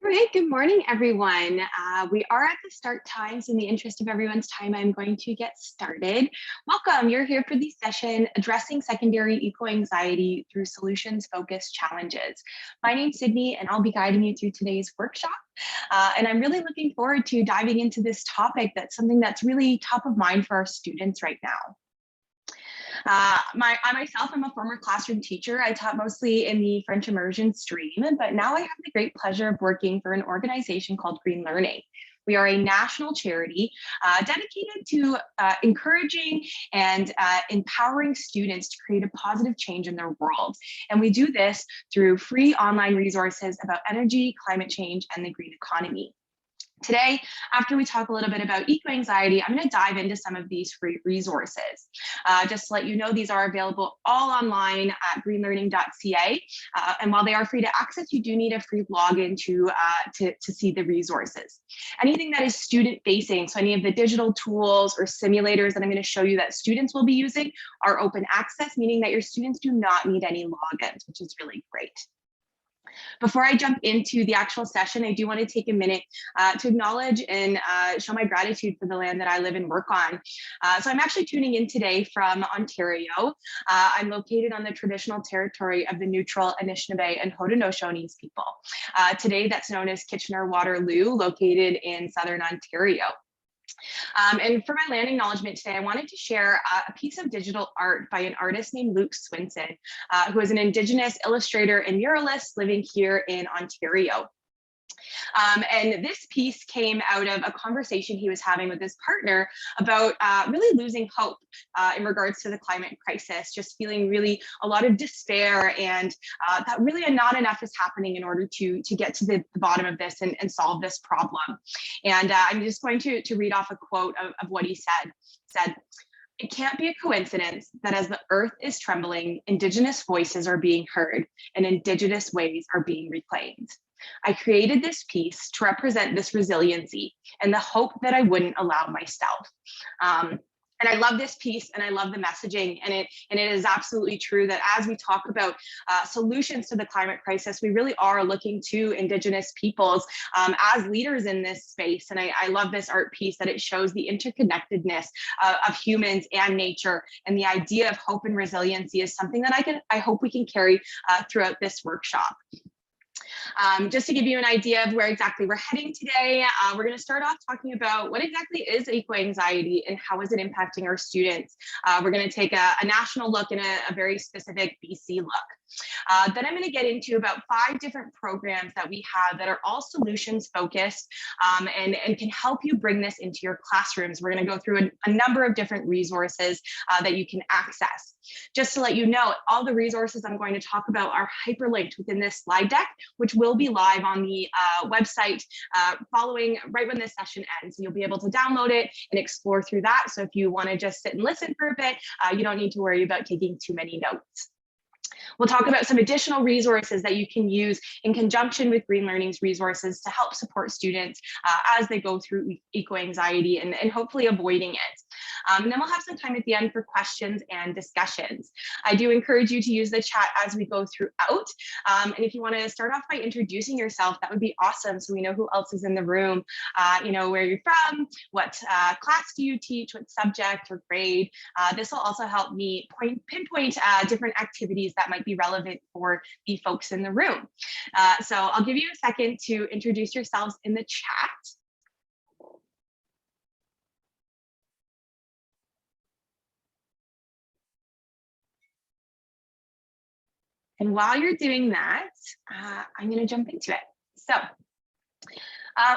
right, good morning, everyone. We are at the start time, so in the interest of everyone's time, I'm going to get started. Welcome, you're here for the session, Addressing Secondary Eco-Anxiety Through Solutions-Focused Challenges. My name's Sydney, and I'll be guiding you through today's workshop. And I'm really looking forward to diving into this topic that's something that's really top of mind for our students right now. I myself am a former classroom teacher. I taught mostly in the French immersion stream, but now I have the great pleasure of working for an organization called GreenLearning. We are a national charity dedicated to encouraging and empowering students to create a positive change in their world. And we do this through free online resources about energy, climate change, and the green economy. Today, after we talk a little bit about eco-anxiety, I'm going to dive into some of these free resources. Just to let you know, these are available all online at greenlearning.ca. And while they are free to access, you do need a free login to see the resources. Anything that is student-facing, so any of the digital tools or simulators that I'm going to show you that students will be using are open access, meaning that your students do not need any logins, which is really great. Before I jump into the actual session, I do want to take a minute to acknowledge and show my gratitude for the land that I live and work on. So I'm actually tuning in today from Ontario. I'm located on the traditional territory of the neutral Anishinaabe and Haudenosaunee people. Today, that's known as Kitchener-Waterloo, located in southern Ontario. And for my land acknowledgement today, I wanted to share a piece of digital art by an artist named Luke Swinson, who is an Indigenous illustrator and muralist living here in Ontario. And this piece came out of a conversation he was having with his partner about really losing hope in regards to the climate crisis, just feeling really a lot of despair and that really not enough is happening in order to get to the bottom of this and solve this problem. And I'm just going to read off a quote of what he said. It can't be a coincidence that as the earth is trembling, Indigenous voices are being heard and Indigenous ways are being reclaimed. I created this piece to represent this resiliency and the hope that I wouldn't allow myself. And I love this piece and I love the messaging, and it is absolutely true that as we talk about solutions to the climate crisis, we really are looking to Indigenous peoples as leaders in this space. And I love this art piece that it shows the interconnectedness of humans and nature, and the idea of hope and resiliency is something that I hope we can carry throughout this workshop. Just to give you an idea of where exactly we're heading today, we're going to start off talking about what exactly is eco-anxiety and how is it impacting our students. We're going to take a national look and a very specific BC look. Then I'm going to get into about 5 different programs that we have that are all solutions focused and can help you bring this into your classrooms. We're going to go through a number of different resources that you can access. Just to let you know, all the resources I'm going to talk about are hyperlinked within this slide deck, which will be live on the website following right when this session ends. So you'll be able to download it and explore through that. So if you want to just sit and listen for a bit, you don't need to worry about taking too many notes. We'll talk about some additional resources that you can use in conjunction with GreenLearning's resources to help support students as they go through eco-anxiety and hopefully avoiding it. And then we'll have some time at the end for questions and discussions. I do encourage you to use the chat as we go throughout. And if you want to start off by introducing yourself, that would be awesome. So we know who else is in the room, you know, where you're from, what class do you teach, what subject or grade. This will also help me pinpoint different activities that might be relevant for the folks in the room. So I'll give you a second to introduce yourselves in the chat. And while you're doing that, I'm going to jump into it. So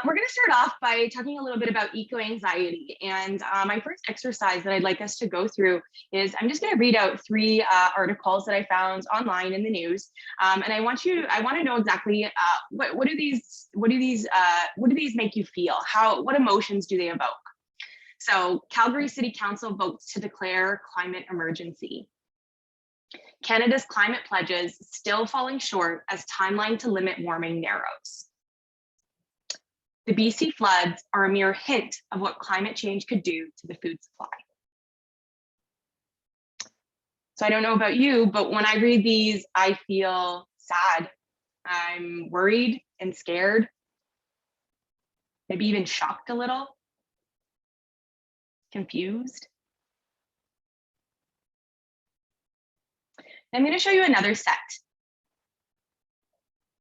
we're going to start off by talking a little bit about eco-anxiety. And my first exercise that I'd like us to go through is I'm just going to read out 3 articles that I found online in the news. And I want to know exactly what do these make you feel? What emotions do they evoke? So Calgary City Council votes to declare climate emergency. Canada's climate pledges still falling short as timeline to limit warming narrows. The BC floods are a mere hint of what climate change could do to the food supply. So I don't know about you, but when I read these, I feel sad. I'm worried and scared. maybe even shocked a little, confused. I'm going to show you another set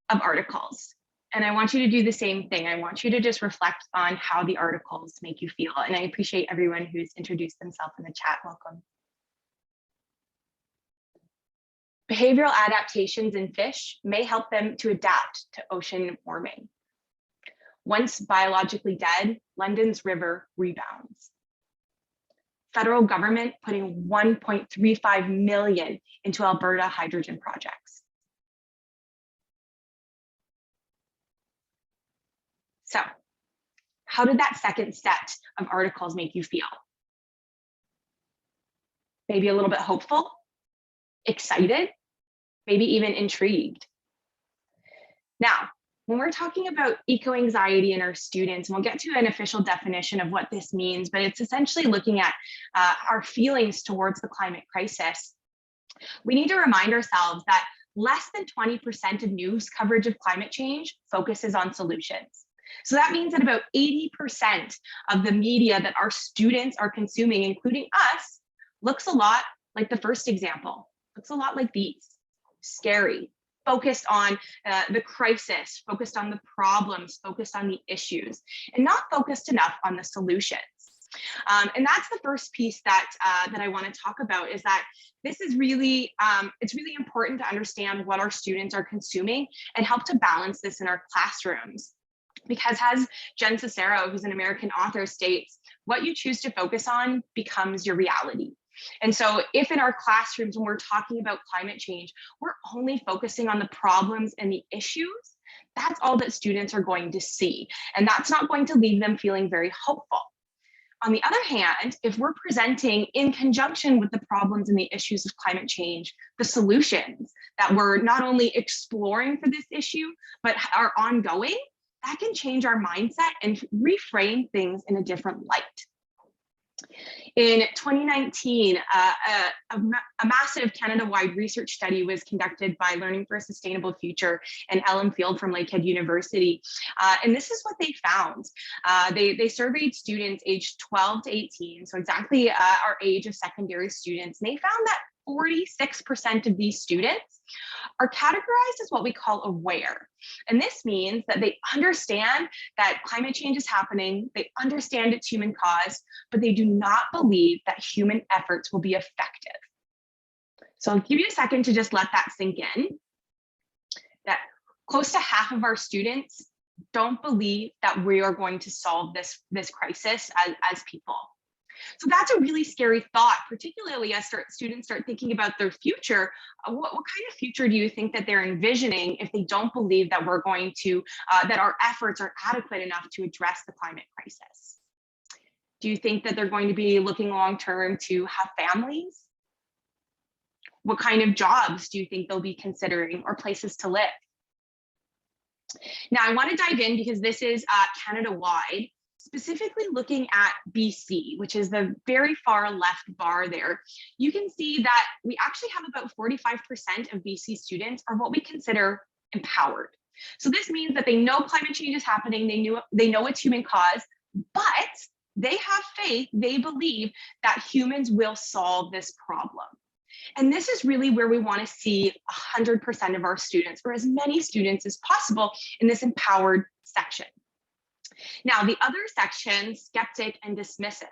of articles. And I want you to do the same thing. I want you to just reflect on how the articles make you feel. And I appreciate everyone who's introduced themselves in the chat. Welcome. Behavioral adaptations in fish may help them to adapt to ocean warming. Once biologically dead, London's river rebounds. Federal government putting 1.35 million into Alberta hydrogen projects. So, how did that second set of articles make you feel? Maybe a little bit hopeful, excited, maybe even intrigued. Now, when we're talking about eco-anxiety in our students, and we'll get to an official definition of what this means, but it's essentially looking at our feelings towards the climate crisis. We need to remind ourselves that less than 20% of news coverage of climate change focuses on solutions. So that means that about 80% of the media that our students are consuming, including us, looks a lot like the first example, looks a lot like these, scary, focused on the crisis, focused on the problems, focused on the issues, and not focused enough on the solutions. And that's the first piece that I want to talk about, is that this is really, it's really important to understand what our students are consuming and help to balance this in our classrooms. Because as Jen Cicero, who's an American author, states, what you choose to focus on becomes your reality. And so if in our classrooms, when we're talking about climate change, we're only focusing on the problems and the issues, that's all that students are going to see. And that's not going to leave them feeling very hopeful. On the other hand, if we're presenting in conjunction with the problems and the issues of climate change, the solutions that we're not only exploring for this issue, but are ongoing, that can change our mindset and reframe things in a different light. In 2019, a massive Canada-wide research study was conducted by Learning for a Sustainable Future and Ellen Field from Lakehead University. And this is what they found. They surveyed students aged 12 to 18, so exactly our age of secondary students. And they found that 46% of these students are categorized as what we call aware. And this means that they understand that climate change is happening, they understand it's human caused, but they do not believe that human efforts will be effective. So I'll give you a second to just let that sink in, that close to half of our students don't believe that we are going to solve this crisis as people. So that's a really scary thought, particularly as students start thinking about their future. What kind of future do you think that they're envisioning if they don't believe that we're going to, that our efforts are adequate enough to address the climate crisis? Do you think that they're going to be looking long-term to have families? What kind of jobs do you think they'll be considering, or places to live? Now, I want to dive in because this is Canada-wide, specifically looking at BC, which is the very far left bar there. You can see that we actually have about 45% of BC students are what we consider empowered. So this means that they know climate change is happening, they know it's human caused, but they have faith, they believe that humans will solve this problem. And this is really where we want to see 100% of our students, or as many students as possible, in this empowered section. Now, the other section, skeptic and dismissive,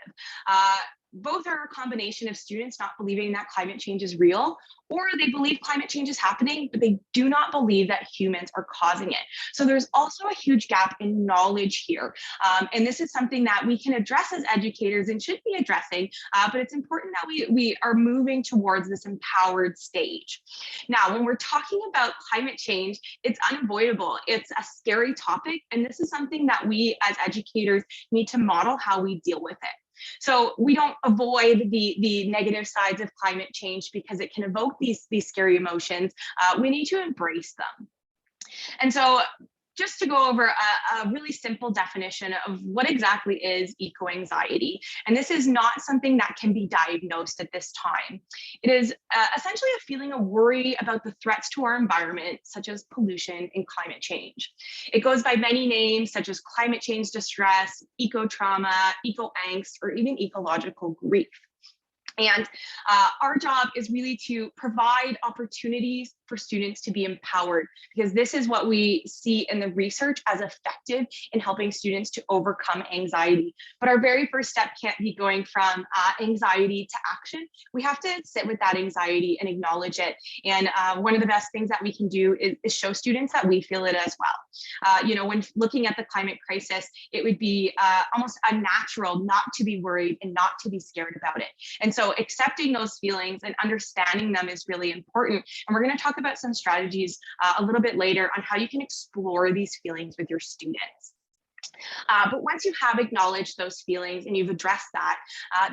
both are a combination of students not believing that climate change is real, or they believe climate change is happening, but they do not believe that humans are causing it. So there's also a huge gap in knowledge here. And this is something that we can address as educators and should be addressing, but it's important that we are moving towards this empowered stage. Now, when we're talking about climate change, it's unavoidable. It's a scary topic, and this is something that we as educators need to model how we deal with it. So we don't avoid the negative sides of climate change because it can evoke these scary emotions. We need to embrace them. And so just to go over a really simple definition of what exactly is eco-anxiety. And this is not something that can be diagnosed at this time. It is essentially a feeling of worry about the threats to our environment, such as pollution and climate change. It goes by many names, such as climate change distress, eco-trauma, eco-angst, or even ecological grief. And our job is really to provide opportunities for students to be empowered, because this is what we see in the research as effective in helping students to overcome anxiety. But our very first step can't be going from anxiety to action. We have to sit with that anxiety and acknowledge it. And one of the best things that we can do is show students that we feel it as well. You know, when looking at the climate crisis, it would be almost unnatural not to be worried and not to be scared about it. And so accepting those feelings and understanding them is really important. And we're going to talk about some strategies a little bit later on how you can explore these feelings with your students. But once you have acknowledged those feelings and you've addressed that,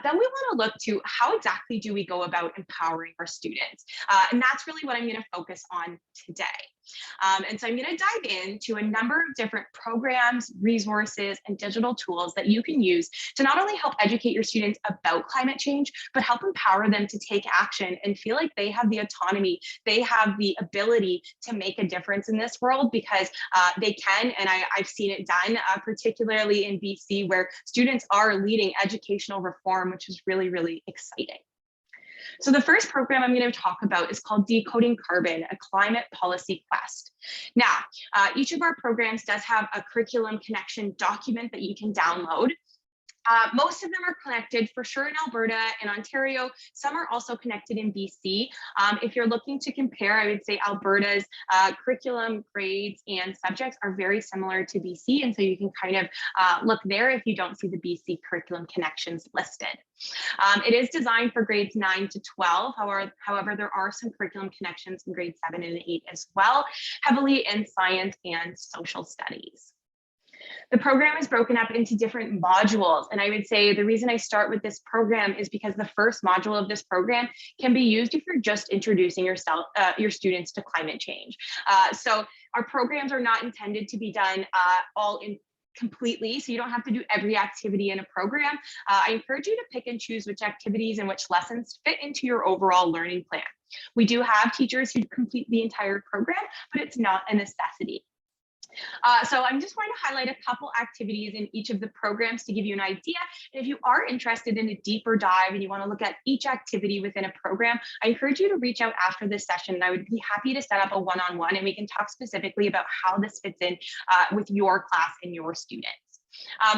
then we want to look to how exactly do we go about empowering our students. And that's really what I'm going to focus on today. And so I'm going to dive into a number of different programs, resources, and digital tools that you can use to not only help educate your students about climate change, but help empower them to take action and feel like they have the autonomy, they have the ability to make a difference in this world, because they can. And I've seen it done, particularly in BC, where students are leading educational reform, which is really, really exciting. So the first program I'm going to talk about is called Decoding Carbon, a climate policy quest. Now, each of our programs does have a curriculum connection document that you can download. Most of them are connected for sure in Alberta and Ontario. Some are also connected in BC. If you're looking to compare, I would say Alberta's curriculum, grades, and subjects are very similar to BC. And so you can kind of look there if you don't see the BC curriculum connections listed. It is designed for grades 9 to 12. However, there are some curriculum connections in grades 7 and 8 as well, heavily in science and social studies. The program is broken up into different modules. And I would say the reason I start with this program is because the first module of this program can be used if you're just introducing your students to climate change. So our programs are not intended to be done all in completely, so you don't have to do every activity in a program. I encourage you to pick and choose which activities and which lessons fit into your overall learning plan. We do have teachers who complete the entire program, but it's not a necessity. So I'm just going to highlight a couple activities in each of the programs to give you an idea. And if you are interested in a deeper dive and you want to look at each activity within a program, I encourage you to reach out after this session. And I would be happy to set up a one-on-one and we can talk specifically about how this fits in with your class and your students.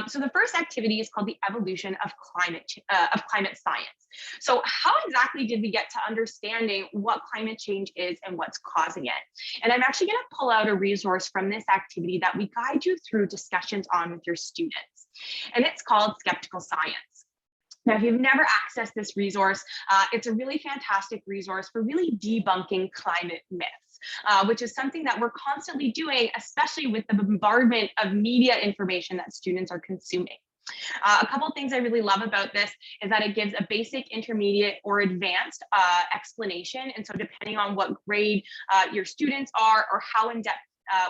So the first activity is called the evolution of climate science. So how exactly did we get to understanding what climate change is and what's causing it? And I'm actually going to pull out a resource from this activity that we guide you through discussions on with your students. And it's called Skeptic Science. Now, if you've never accessed this resource, it's a really fantastic resource for really debunking climate myths, which is something that we're constantly doing, especially with the bombardment of media information that students are consuming. A couple of things I really love about this is that it gives a basic, intermediate, or advanced explanation. And so depending on what grade your students are or how in-depth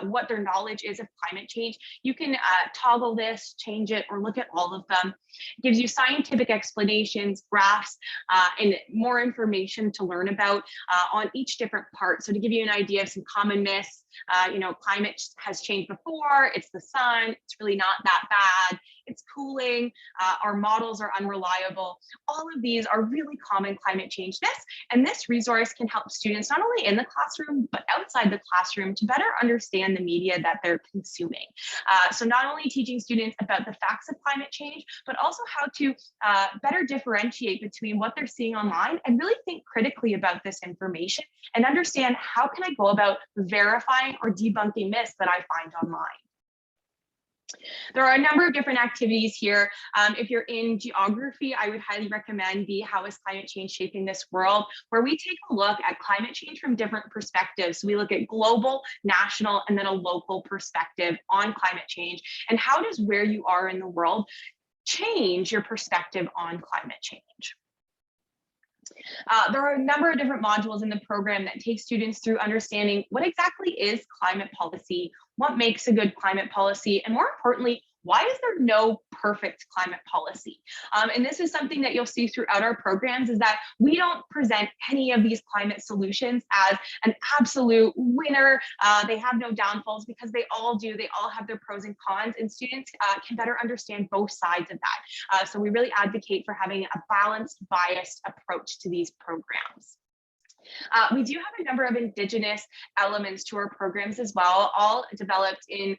what their knowledge is of climate change, you can toggle this, change it, or look at all of them. It gives you scientific explanations, graphs, and more information to learn about on each different part. So to give you an idea of some common myths, you know, climate has changed before, it's the sun, it's really not that bad, it's cooling, our models are unreliable. All of these are really common climate change myths. And this resource can help students not only in the classroom, but outside the classroom to better understand the media that they're consuming. So not only teaching students about the facts of climate change, but also how to better differentiate between what they're seeing online and really think critically about this information and understand how can I go about verifying or debunking myths that I find online. There are a number of different activities here. If you're in geography, I would highly recommend the How is Climate Change Shaping This World, where we take a look at climate change from different perspectives. So we look at global, national, and then a local perspective on climate change. And how does where you are in the world change your perspective on climate change? There are a number of different modules in the program that take students through understanding what exactly is climate policy, what makes a good climate policy, and more importantly, why is there no perfect climate policy? And this is something that you'll see throughout our programs, is that we don't present any of these climate solutions as an absolute winner. They have no downfalls, because they all do. They all have their pros and cons, and students can better understand both sides of that. So we really advocate for having a balanced, biased approach to these programs. We do have a number of Indigenous elements to our programs as well, all developed in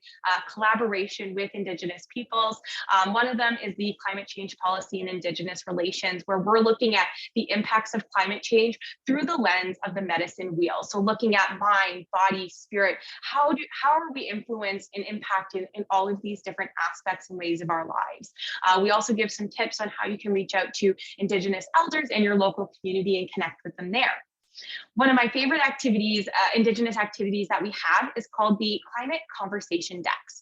collaboration with Indigenous peoples. One of them is the Climate Change Policy and Indigenous Relations, where we're looking at the impacts of climate change through the lens of the medicine wheel. So looking at mind, body, spirit, how are we influenced and impacted in all of these different aspects and ways of our lives. We also give some tips on how you can reach out to Indigenous elders in your local community and connect with them there. One of my favorite activities, Indigenous activities that we have, is called the Climate Conversation Decks.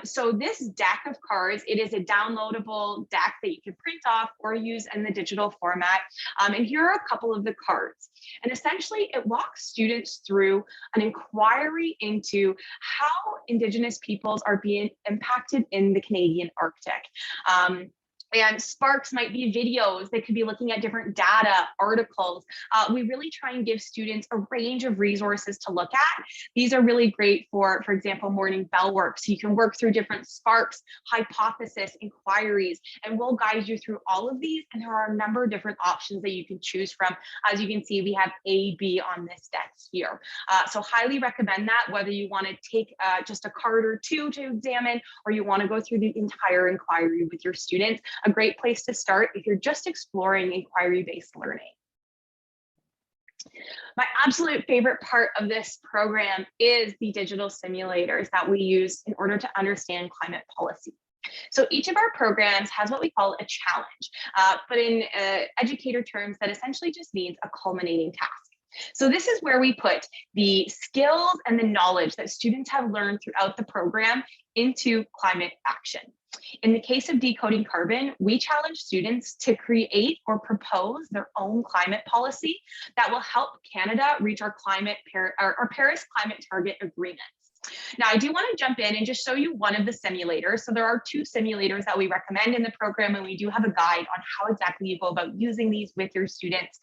So this deck of cards, it is a downloadable deck that you can print off or use in the digital format. And here are a couple of the cards. And essentially, it walks students through an inquiry into how Indigenous peoples are being impacted in the Canadian Arctic. And sparks might be videos. They could be looking at different data, articles. We really try and give students a range of resources to look at. These are really great for example, morning bell work. So you can work through different sparks, hypothesis, inquiries, and we'll guide you through all of these. And there are a number of different options that you can choose from. As you can see, we have A, B on this deck here. So highly recommend that, whether you want to take just a card or two to examine, or you want to go through the entire inquiry with your students. A great place to start if you're just exploring inquiry-based learning. My absolute favorite part of this program is the digital simulators that we use in order to understand climate policy. So each of our programs has what we call a challenge, but in educator terms, that essentially just means a culminating task. So this is where we put the skills and the knowledge that students have learned throughout the program into climate action. In the case of Decoding Carbon, we challenge students to create or propose their own climate policy that will help Canada reach our Paris climate target agreements. Now, I do want to jump in and just show you one of the simulators. So there are two simulators that we recommend in the program, and we do have a guide on how exactly you go about using these with your students.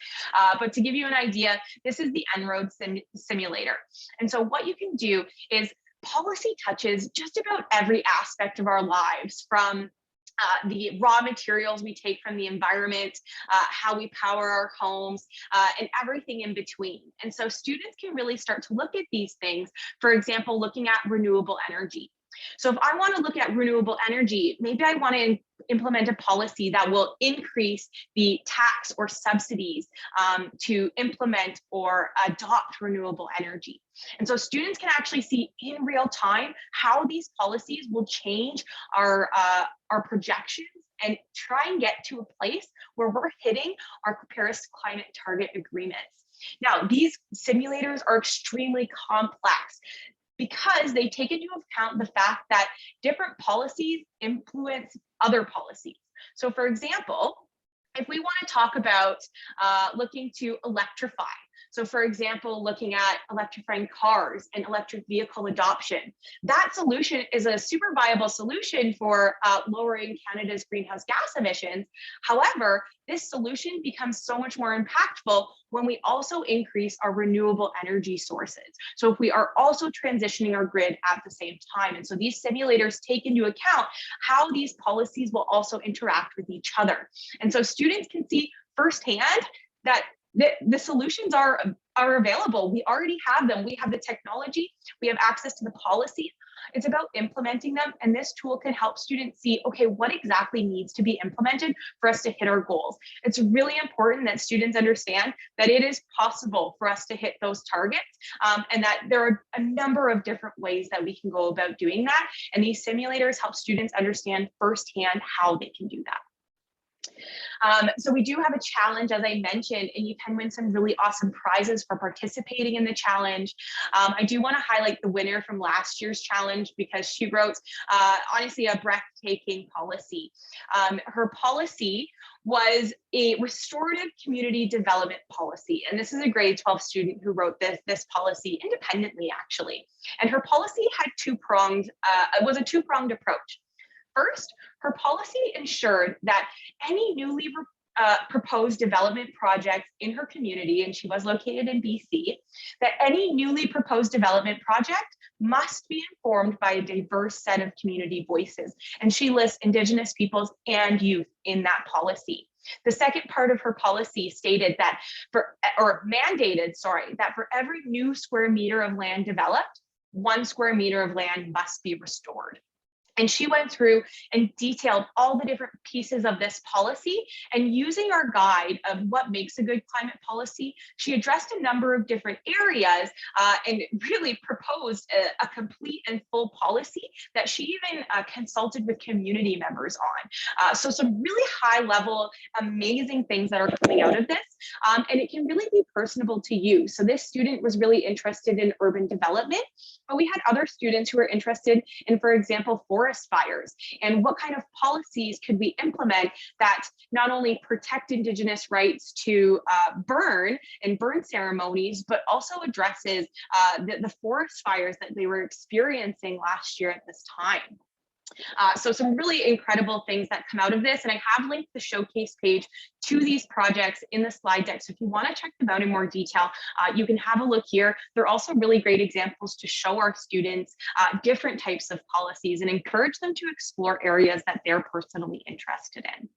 But to give you an idea, this is the En-ROAD simulator. And so what you can do is policy touches just about every aspect of our lives, from the raw materials we take from the environment, how we power our homes, and everything in between. And so students can really start to look at these things, for example, looking at renewable energy. So if I want to look at renewable energy, maybe I want to implement a policy that will increase the tax or subsidies to implement or adopt renewable energy. And so students can actually see in real time how these policies will change our projections and try and get to a place where we're hitting our Paris climate target agreements. Now, these simulators are extremely complex, because they take into account the fact that different policies influence other policies. So for example, if we want to talk about looking to electrify, so for example, looking at electrifying cars and electric vehicle adoption, that solution is a super viable solution for lowering Canada's greenhouse gas emissions. However, this solution becomes so much more impactful when we also increase our renewable energy sources. So if we are also transitioning our grid at the same time. And so these simulators take into account how these policies will also interact with each other. And so students can see firsthand that the solutions are available. We already have them. We have the technology. We have access to the policies. It's about implementing them. And this tool can help students see, okay, what exactly needs to be implemented for us to hit our goals. It's really important that students understand that it is possible for us to hit those targets, and that there are a number of different ways that we can go about doing that. And these simulators help students understand firsthand how they can do that. So we do have a challenge, as I mentioned, and you can win some really awesome prizes for participating in the challenge. I do want to highlight the winner from last year's challenge because she wrote, honestly, a breathtaking policy. Her policy was a restorative community development policy. And this is a grade 12 student who wrote this policy independently, actually. And her policy had was a two-pronged approach. First, her policy ensured that any newly proposed development projects in her community, and she was located in BC, that any newly proposed development project must be informed by a diverse set of community voices. And she lists Indigenous peoples and youth in that policy. The second part of her policy stated that mandated that for every new square meter of land developed, 1 square meter of land must be restored. And she went through and detailed all the different pieces of this policy, and using our guide of what makes a good climate policy, she addressed a number of different areas and really proposed a complete and full policy that she even consulted with community members on. So some really high level, amazing things that are coming out of this, and it can really be personable to you. So this student was really interested in urban development, but we had other students who were interested in, for example, forest fires, and what kind of policies could we implement that not only protect Indigenous rights to burn ceremonies, but also addresses the forest fires that they were experiencing last year at this time. So some really incredible things that come out of this. And I have linked the showcase page to these projects in the slide deck. So if you want to check them out in more detail, you can have a look here. They're also really great examples to show our students different types of policies and encourage them to explore areas that they're personally interested in.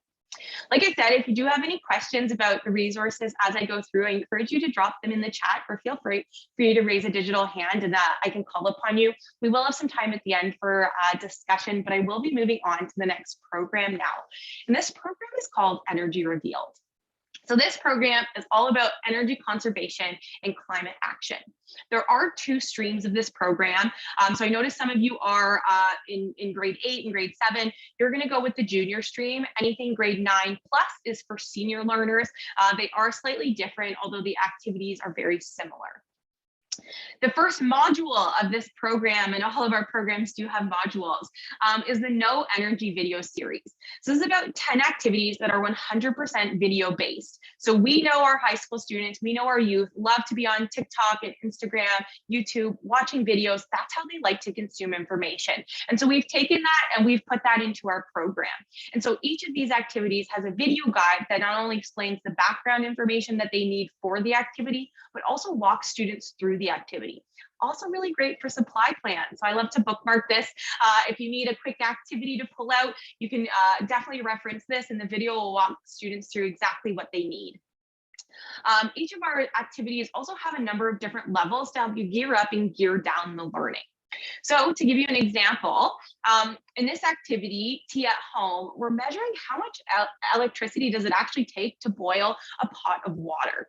Like I said, if you do have any questions about the resources as I go through, I encourage you to drop them in the chat, or feel free for you to raise a digital hand and I can call upon you. We will have some time at the end for discussion, but I will be moving on to the next program now. And this program is called Energy Revealed. So this program is all about energy conservation and climate action. There are 2 streams of this program. So I noticed some of you are in grade 8 and grade 7. You're going to go with the junior stream. Anything grade 9 plus is for senior learners. They are slightly different, although the activities are very similar. The first module of this program, and all of our programs do have modules, is the No Energy video series. So this is about 10 activities that are 100% video based. So we know our high school students, we know our youth love to be on TikTok and Instagram, YouTube, watching videos. That's how they like to consume information. And so we've taken that and we've put that into our program. And so each of these activities has a video guide that not only explains the background information that they need for the activity, but also walks students through the activity. Also really great for supply plans. So I love to bookmark this. If you need a quick activity to pull out, you can definitely reference this, and the video will walk students through exactly what they need. Each of our activities also have a number of different levels to help you gear up and gear down the learning. So to give you an example, in this activity, Tea at Home, we're measuring how much electricity does it actually take to boil a pot of water.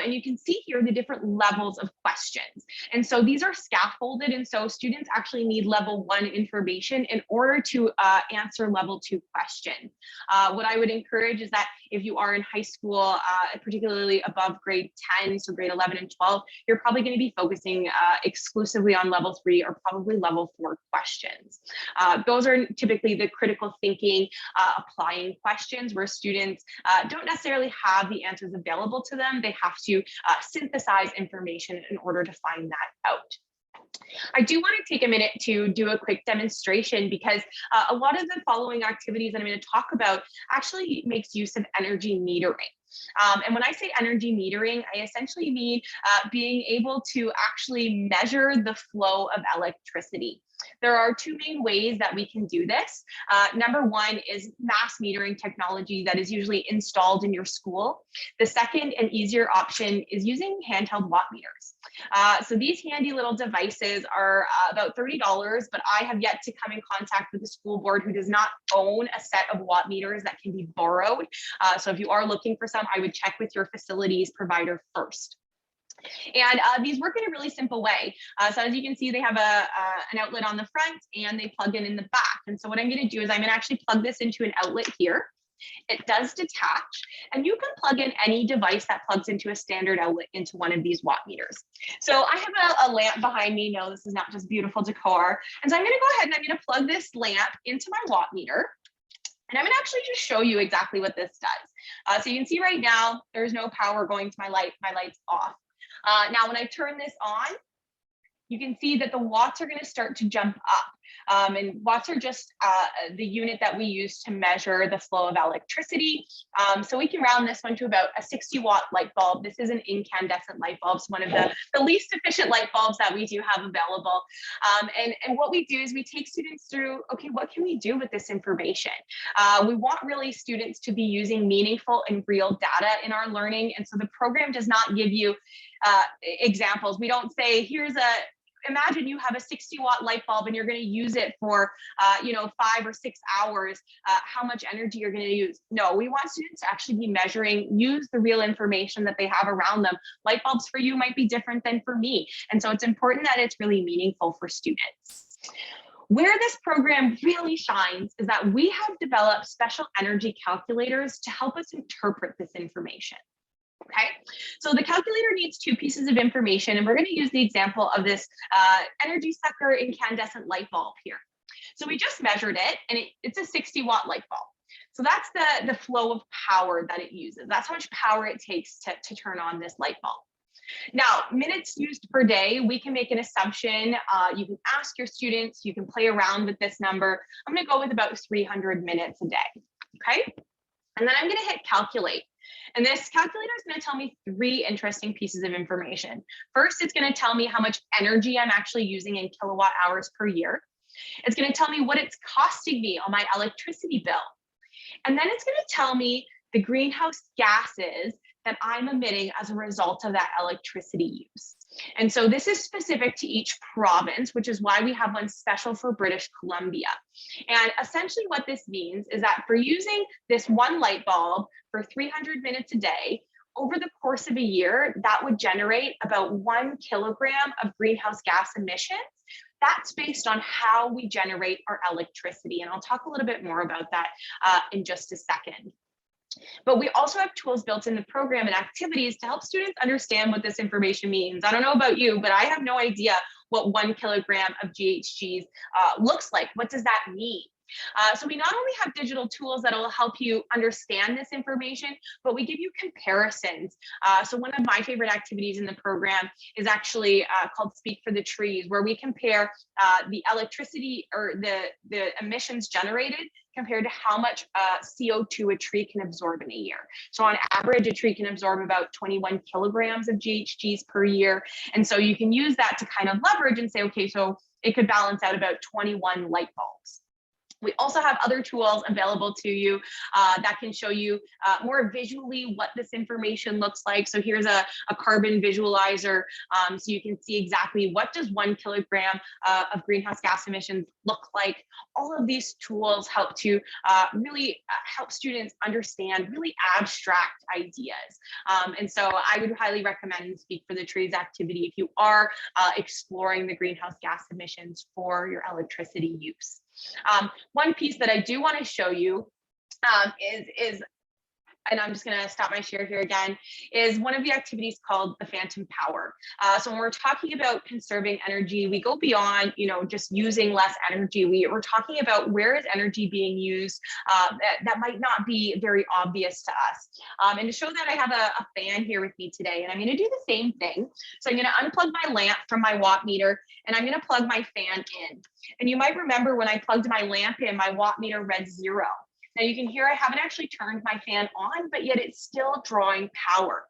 And you can see here the different levels of questions. And so these are scaffolded. And so students actually need level 1 information in order to answer level 2 questions. What I would encourage is that if you are in high school, particularly above grade 10, so grade 11 and 12, you're probably going to be focusing exclusively on level 3 or probably level 4 questions. Those are typically the critical thinking, applying questions where students don't necessarily have the answers available to them. They have to synthesize information in order to find that out. I do want to take a minute to do a quick demonstration because a lot of the following activities that I'm going to talk about actually makes use of energy metering. And when I say energy metering, I essentially mean being able to actually measure the flow of electricity. There are 2 main ways that we can do this. Number 1 is mass metering technology that is usually installed in your school. The second and easier option is using handheld watt meters. So these handy little devices are about $30, but I have yet to come in contact with a school board who does not own a set of watt meters that can be borrowed. So if you are looking for some, I would check with your facilities provider first. And these work in a really simple way. So as you can see, they have an outlet on the front and they plug in the back. And so what I'm going to do is I'm going to actually plug this into an outlet here. It does detach, and you can plug in any device that plugs into a standard outlet into one of these watt meters. So I have a lamp behind me. No, this is not just beautiful decor. And so I'm going to go ahead and I'm going to plug this lamp into my watt meter. And I'm going to actually just show you exactly what this does. So you can see right now, there's no power going to my light. My light's off. Now, when I turn this on, you can see that the watts are going to start to jump up. And watts are just the unit that we use to measure the flow of electricity. So we can round this one to about a 60-watt light bulb. This is an incandescent light bulb, so one of the least efficient light bulbs that we do have available. And what we do is we take students through, okay, what can we do with this information? We want really students to be using meaningful and real data in our learning. And so the program does not give you examples. We don't say, imagine you have a 60-watt light bulb and you're going to use it for 5 or 6 hours, how much energy you're going to use. No, we want students to actually be measuring, use the real information that they have around them. Light bulbs for you might be different than for me. And so it's important that it's really meaningful for students. Where this program really shines is that we have developed special energy calculators to help us interpret this information. Okay, so the calculator needs 2 pieces of information, and we're going to use the example of this energy sucker incandescent light bulb here. So we just measured it, and it's a 60-watt light bulb. So that's the flow of power that it uses. That's how much power it takes to turn on this light bulb. Now, minutes used per day, we can make an assumption. You can ask your students, you can play around with this number. I'm going to go with about 300 minutes a day. Okay, and then I'm going to hit calculate. And this calculator is going to tell me 3 interesting pieces of information. First, it's going to tell me how much energy I'm actually using in kilowatt hours per year. It's going to tell me what it's costing me on my electricity bill. And then it's going to tell me the greenhouse gases that I'm emitting as a result of that electricity use. And so this is specific to each province, which is why we have one special for British Columbia. And essentially what this means is that for using this one light bulb for 300 minutes a day, over the course of a year, that would generate about 1 kilogram of greenhouse gas emissions. That's based on how we generate our electricity. And I'll talk a little bit more about that in just a second. But we also have tools built in the program and activities to help students understand what this information means. I don't know about you, but I have no idea what 1 kilogram of GHGs looks like. What does that mean? So we not only have digital tools that will help you understand this information, but we give you comparisons. So one of my favorite activities in the program is actually called Speak for the Trees, where we compare the electricity or the emissions generated compared to how much CO2 a tree can absorb in a year. So on average, a tree can absorb about 21 kilograms of GHGs per year. And so you can use that to kind of leverage and say, okay, so it could balance out about 21 light bulbs. We also have other tools available to you that can show you more visually what this information looks like. So here's a carbon visualizer, so you can see exactly what does 1 kilogram of greenhouse gas emissions look like. All of these tools help to really help students understand really abstract ideas. And so I would highly recommend Speak for the Trees activity if you are exploring the greenhouse gas emissions for your electricity use. One piece that I do want to show you is, and I'm just going to stop my share here again, is one of the activities called the phantom power. So when we're talking about conserving energy, we go beyond, just using less energy. We're talking about where is energy being used that might not be very obvious to us. And to show that, I have a fan here with me today, and I'm going to do the same thing. So I'm going to unplug my lamp from my watt meter, and I'm going to plug my fan in. And you might remember when I plugged my lamp in, my watt meter read 0. Now you can hear I haven't actually turned my fan on, but yet it's still drawing power.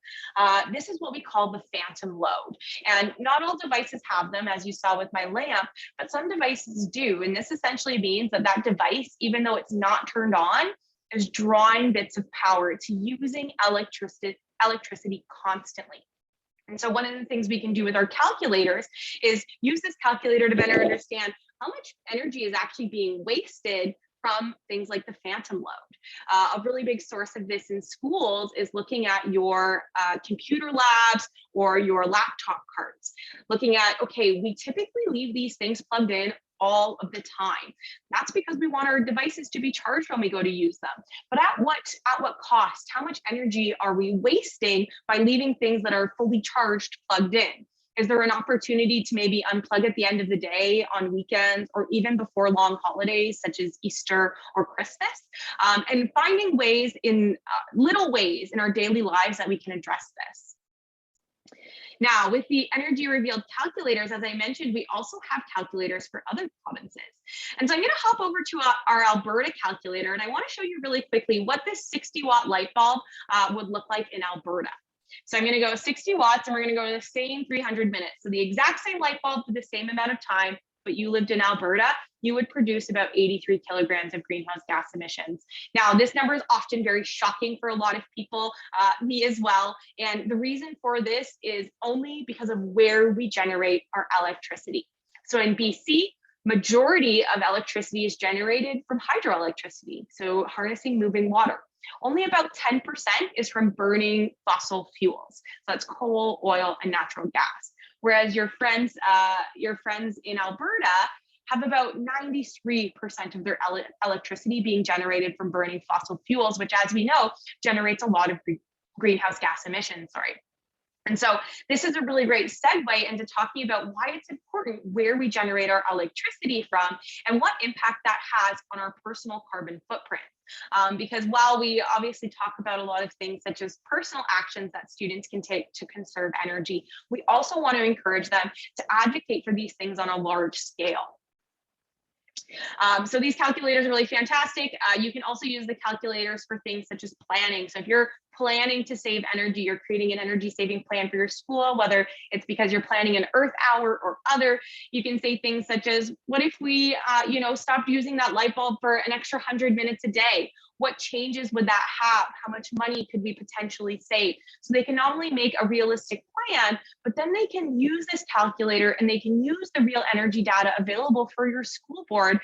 This is what we call the phantom load. And not all devices have them, as you saw with my lamp, but some devices do. And this essentially means that that device, even though it's not turned on, is drawing bits of power. It's using electricity constantly. And so one of the things we can do with our calculators is use this calculator to better understand how much energy is actually being wasted from things like the phantom load. A really big source of this in schools is looking at your computer labs or your laptop cards. Looking at, okay, we typically leave these things plugged in all of the time. That's because we want our devices to be charged when we go to use them. But at what cost? How much energy are we wasting by leaving things that are fully charged plugged in? Is there an opportunity to maybe unplug at the end of the day, on weekends, or even before long holidays such as Easter or Christmas? And finding ways little ways in our daily lives that we can address this. Now, with the energy revealed calculators, as I mentioned, we also have calculators for other provinces. And so I'm going to hop over to our Alberta calculator, and I want to show you really quickly what this 60-watt light bulb would look like in Alberta. So I'm going to go 60 watts, and we're going to go to the same 300 minutes. So the exact same light bulb for the same amount of time, but you lived in Alberta, you would produce about 83 kilograms of greenhouse gas emissions. Now, this number is often very shocking for a lot of people, me as well. And the reason for this is only because of where we generate our electricity. So in BC, majority of electricity is generated from hydroelectricity, so harnessing moving water. Only about 10% is from burning fossil fuels. So that's coal, oil, and natural gas. Whereas your friends in Alberta have about 93% of their electricity being generated from burning fossil fuels, which, as we know, generates a lot of greenhouse gas emissions. And so this is a really great segue into talking about why it's important where we generate our electricity from and what impact that has on our personal carbon footprint. Because while we obviously talk about a lot of things such as personal actions that students can take to conserve energy, we also want to encourage them to advocate for these things on a large scale. So these calculators are really fantastic. You can also use the calculators for things such as planning. So if you're planning to save energy, you're creating an energy saving plan for your school, whether it's because you're planning an Earth hour or other, you can say things such as, what if we stopped using that light bulb for an extra 100 minutes a day? What changes would that have? How much money could we potentially save? So they can not only make a realistic plan, but then they can use this calculator and they can use the real energy data available for your school board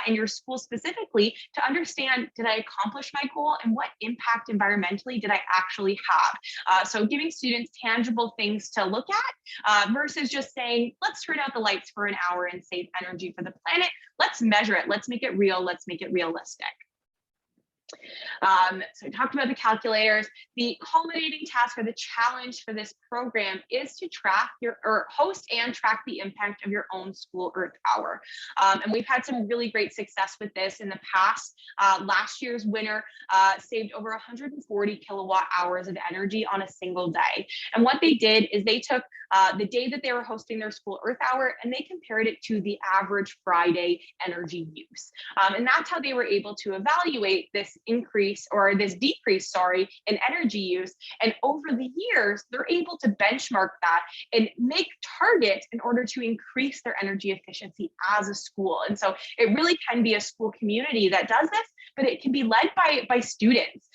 and your school specifically to understand, did I accomplish my goal and what impact environmentally did I actually have? So giving students tangible things to look at versus just saying, let's turn out the lights for an hour and save energy for the planet. Let's measure it. Let's make it real. Let's make it realistic. So we talked about the calculators. The culminating task or the challenge for this program is to track host and track the impact of your own school Earth hour. And we've had some really great success with this in the past. Last year's winner saved over 140 kilowatt hours of energy on a single day. And what they did is they took the day that they were hosting their school Earth hour and they compared it to the average Friday energy use. And that's how they were able to evaluate this decrease in energy use. And over the years, they're able to benchmark that and make targets in order to increase their energy efficiency as a school. And so it really can be a school community that does this, but it can be led by students.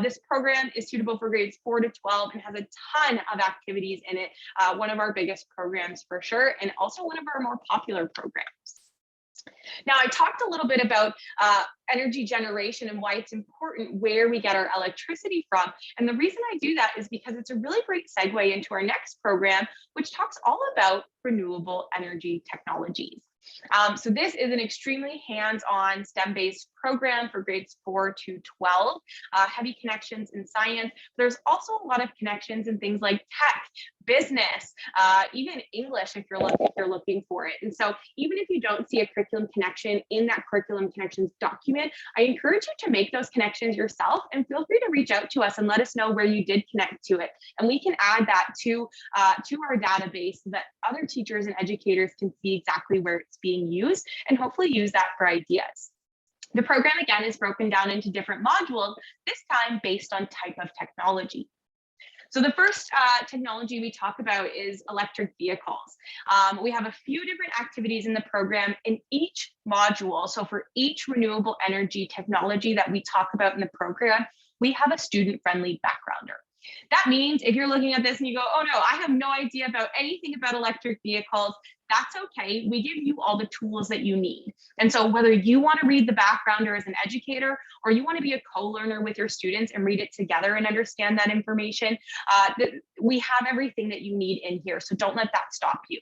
This program is suitable for grades 4 to 12 and has a ton of activities in it. One of our biggest programs for sure, and also one of our more popular programs. Now, I talked a little bit about energy generation and why it's important where we get our electricity from. And the reason I do that is because it's a really great segue into our next program, which talks all about renewable energy technologies. So this is an extremely hands-on STEM-based program for grades 4 to 12, heavy connections in science. There's also a lot of connections in things like tech, business, even English if you're looking for it. And so even if you don't see a curriculum connection in that curriculum connections document, I encourage you to make those connections yourself and feel free to reach out to us and let us know where you did connect to it. And we can add that to our database so that other teachers and educators can see exactly where it's being used and hopefully use that for ideas. The program, again, is broken down into different modules, this time based on type of technology. So the first technology we talk about is electric vehicles. We have a few different activities in the program in each module. So for each renewable energy technology that we talk about in the program, we have a student-friendly backgrounder. That means if you're looking at this and you go, oh no, I have no idea about anything about electric vehicles, that's okay. We give you all the tools that you need. And so whether you want to read the backgrounder as an educator or you want to be a co-learner with your students and read it together and understand that information, we have everything that you need in here. So don't let that stop you.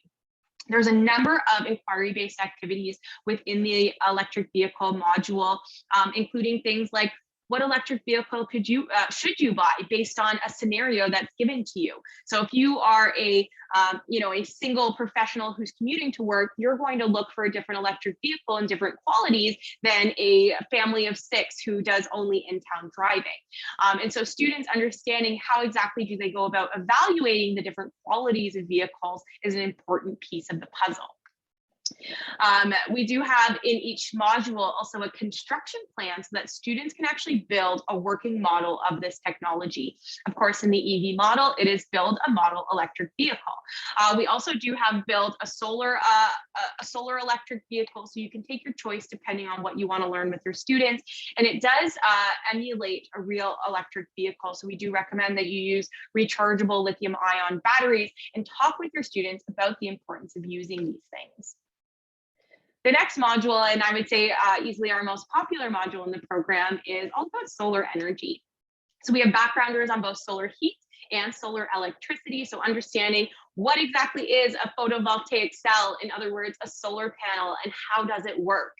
There's a number of inquiry-based activities within the electric vehicle module, including things like what electric vehicle should you buy based on a scenario that's given to you. So if you are a single professional who's commuting to work, you're going to look for a different electric vehicle and different qualities than a family of 6 who does only in-town driving. And so students understanding how exactly do they go about evaluating the different qualities of vehicles is an important piece of the puzzle. We do have in each module also a construction plan so that students can actually build a working model of this technology. Of course, in the EV model, it is build a model electric vehicle. We also do have build a solar electric vehicle, so you can take your choice depending on what you want to learn with your students. And it does emulate a real electric vehicle. So we do recommend that you use rechargeable lithium-ion batteries and talk with your students about the importance of using these things. The next module, and I would say easily our most popular module in the program, is all about solar energy. So we have backgrounders on both solar heat and solar electricity. So understanding what exactly is a photovoltaic cell, in other words, a solar panel, and how does it work?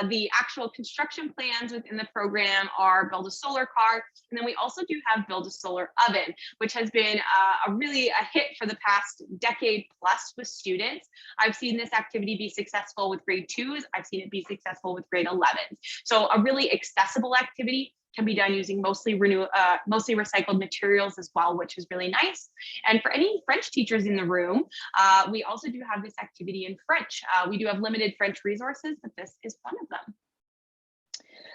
The actual construction plans within the program are build a solar car, and then we also do have build a solar oven, which has been really a hit for the past decade plus with students. I've seen this activity be successful with grade 2s. I've seen it be successful with grade 11s. So a really accessible activity, can be done using mostly recycled materials as well, which is really nice. And for any French teachers in the room, we also do have this activity in French. We do have limited French resources, but this is one of them.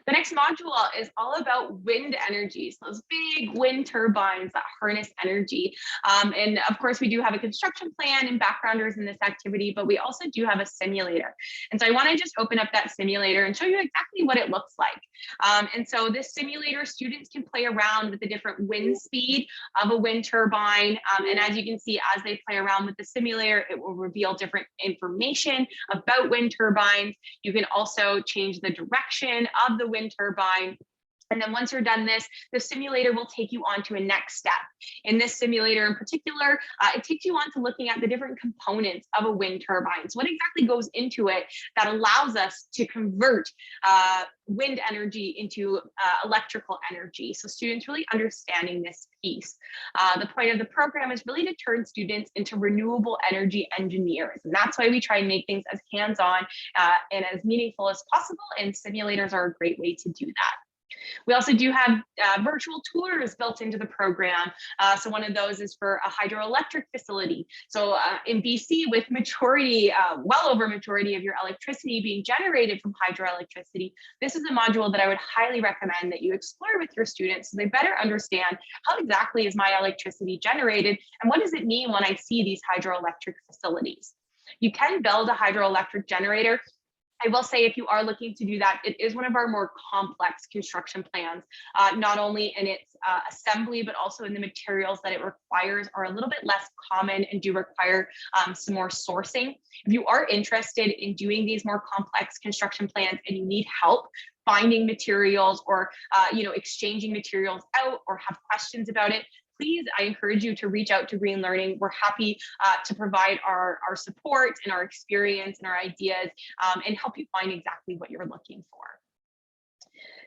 The next module is all about wind energy, so those big wind turbines that harness energy. And of course, we do have a construction plan and backgrounders in this activity, but we also do have a simulator. And so I want to just open up that simulator and show you exactly what it looks like. And so this simulator, students can play around with the different wind speed of a wind turbine. And as you can see, as they play around with the simulator, it will reveal different information about wind turbines. You can also change the direction of the wind turbine. And then once you're done this, the simulator will take you on to a next step. In this simulator in particular, it takes you on to looking at the different components of a wind turbine. So what exactly goes into it that allows us to convert wind energy into electrical energy. So students really understanding this piece. The point of the program is really to turn students into renewable energy engineers. And that's why we try and make things as hands-on and as meaningful as possible. And simulators are a great way to do that. We also do have virtual tours built into the program. So one of those is for a hydroelectric facility. So in BC, with majority, well over majority of your electricity being generated from hydroelectricity, this is a module that I would highly recommend that you explore with your students so they better understand how exactly is my electricity generated and what does it mean when I see these hydroelectric facilities. You can build a hydroelectric generator. I will say if you are looking to do that, it is one of our more complex construction plans, not only in its assembly, but also in the materials that it requires are a little bit less common and do require some more sourcing. If you are interested in doing these more complex construction plans and you need help finding materials or exchanging materials out or have questions about it, please, I encourage you to reach out to GreenLearning. We're happy to provide our support and our experience and our ideas and help you find exactly what you're looking for.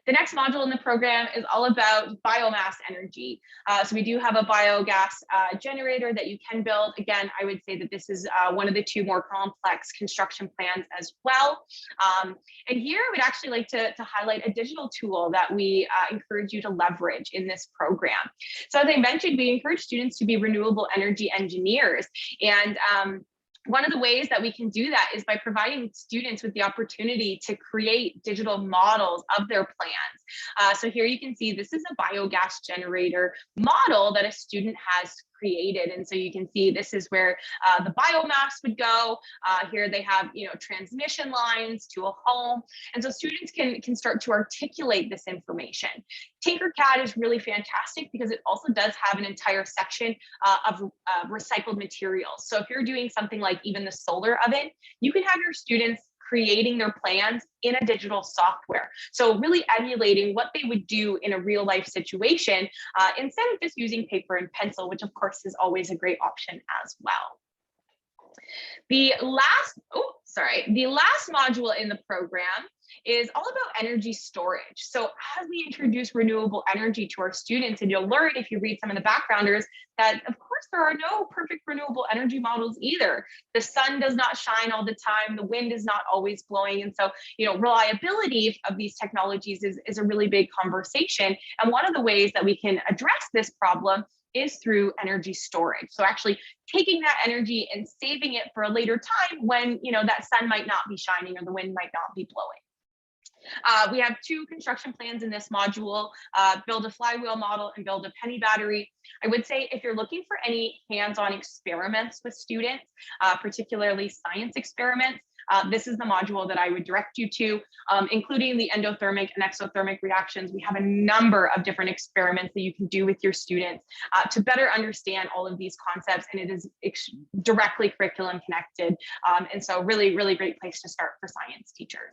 The next module in the program is all about biomass energy. So we do have a biogas generator that you can build. Again, I would say that this is one of the 2 more complex construction plans as well. And here I would actually like to highlight a digital tool that we encourage you to leverage in this program. So as I mentioned, we encourage students to be renewable energy engineers. And one of the ways that we can do that is by providing students with the opportunity to create digital models of their plans. So here you can see this is a biogas generator model that a student has created. And so you can see this is where the biomass would go. Here they have, transmission lines to a home. And so students can start to articulate this information. Tinkercad is really fantastic because it also does have an entire section of recycled materials. So if you're doing something like even the solar oven, you can have your students creating their plans in a digital software. So really emulating what they would do in a real life situation instead of just using paper and pencil, which of course is always a great option as well. The last module in the program is all about energy storage. So as we introduce renewable energy to our students, and you'll learn if you read some of the backgrounders that of course there are no perfect renewable energy models either. The sun does not shine all the time, the wind is not always blowing. And so, reliability of these technologies is a really big conversation. And one of the ways that we can address this problem is through energy storage. So actually taking that energy and saving it for a later time when that sun might not be shining or the wind might not be blowing. We have two construction plans in this module, build a flywheel model and build a penny battery. I would say if you're looking for any hands-on experiments with students, particularly science experiments, this is the module that I would direct you to, including the endothermic and exothermic reactions. We have a number of different experiments that you can do with your students to better understand all of these concepts, and it is directly curriculum connected. And so really, really great place to start for science teachers.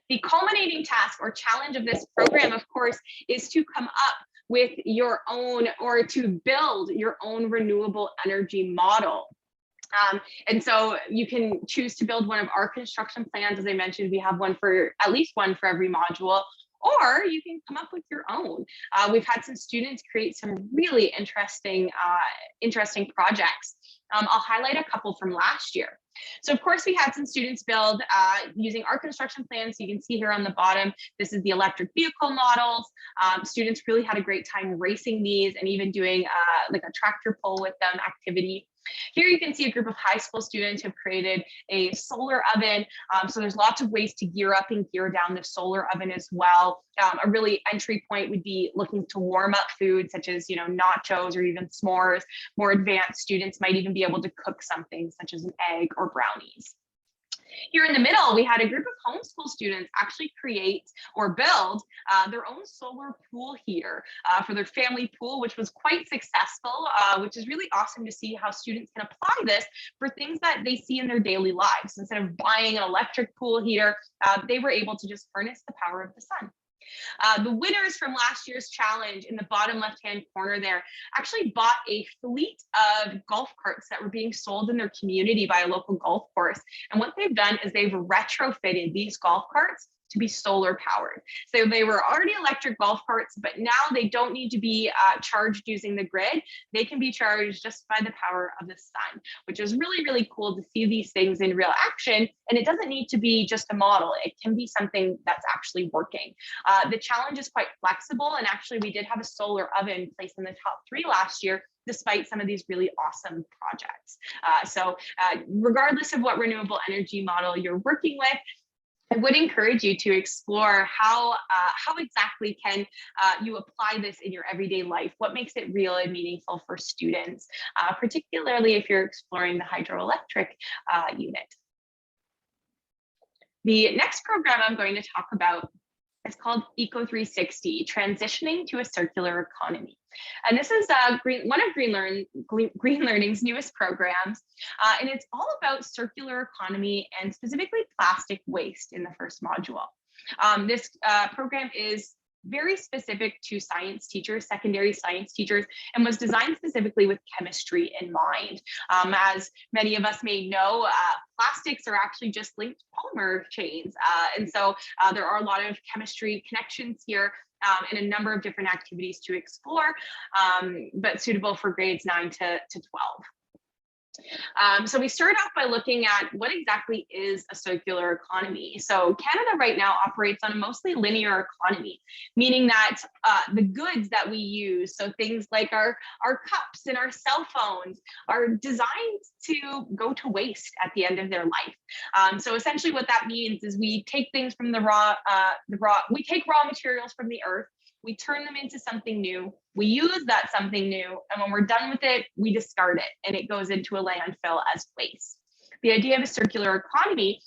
The culminating task or challenge of this program, of course, is to come up with your own or to build your own renewable energy model. And so you can choose to build one of our construction plans. As I mentioned, we have at least one for every module, or you can come up with your own. We've had some students create some really interesting projects. I'll highlight a couple from last year. So of course we had some students build using our construction plans. So you can see here on the bottom, this is the electric vehicle models. Students really had a great time racing these and even doing like a tractor pull with them activity. Here you can see a group of high school students who have created a solar oven. So there's lots of ways to gear up and gear down the solar oven as well. A really entry point would be looking to warm up food such as nachos or even s'mores. More advanced students might even be able to cook something such as an egg or brownies. Here in the middle, we had a group of homeschool students actually create or build their own solar pool heater for their family pool, which was quite successful, which is really awesome to see how students can apply this for things that they see in their daily lives. Instead of buying an electric pool heater, they were able to just harness the power of the sun. The winners from last year's challenge in the bottom left-hand corner there actually bought a fleet of golf carts that were being sold in their community by a local golf course. And what they've done is they've retrofitted these golf carts to be solar powered. So they were already electric golf carts, but now they don't need to be charged using the grid. They can be charged just by the power of the sun, which is really, really cool to see these things in real action. And it doesn't need to be just a model. It can be something that's actually working. The challenge is quite flexible. And actually we did have a solar oven placed in the top 3 last year, despite some of these really awesome projects. So regardless of what renewable energy model you're working with, I would encourage you to explore how exactly can you apply this in your everyday life? What makes it real and meaningful for students, particularly if you're exploring the hydroelectric unit. The next program I'm going to talk about is called Eco360, Transitioning to a Circular Economy. And this is one of GreenLearning's newest programs, and it's all about circular economy and specifically plastic waste in the first module. This program is very specific to science teachers, secondary science teachers, and was designed specifically with chemistry in mind. As many of us may know, plastics are actually just linked polymer chains. And so there are a lot of chemistry connections here and a number of different activities to explore, but suitable for grades 9 to 12. So we start off by looking at what exactly is a circular economy. So Canada right now operates on a mostly linear economy, meaning that the goods that we use, so things like our cups and our cell phones, are designed to go to waste at the end of their life. So essentially what that means is we take things from we take raw materials from the earth, we turn them into something new, we use that something new, and when we're done with it, we discard it and it goes into a landfill as waste. The idea of a circular economy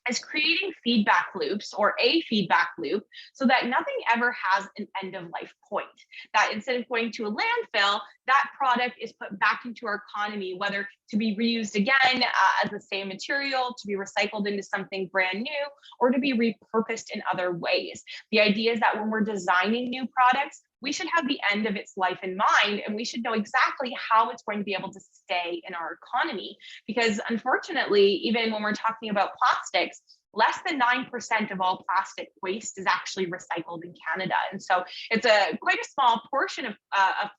is creating feedback loops or a feedback loop so that nothing ever has an end of life point. That instead of going to a landfill, that product is put back into our economy, whether to be reused again as the same material, to be recycled into something brand new, or to be repurposed in other ways. The idea is that when we're designing new products, we should have the end of its life in mind, and we should know exactly how it's going to be able to stay in our economy. Because unfortunately, even when we're talking about plastics, less than 9% of all plastic waste is actually recycled in Canada. And so it's quite a small portion of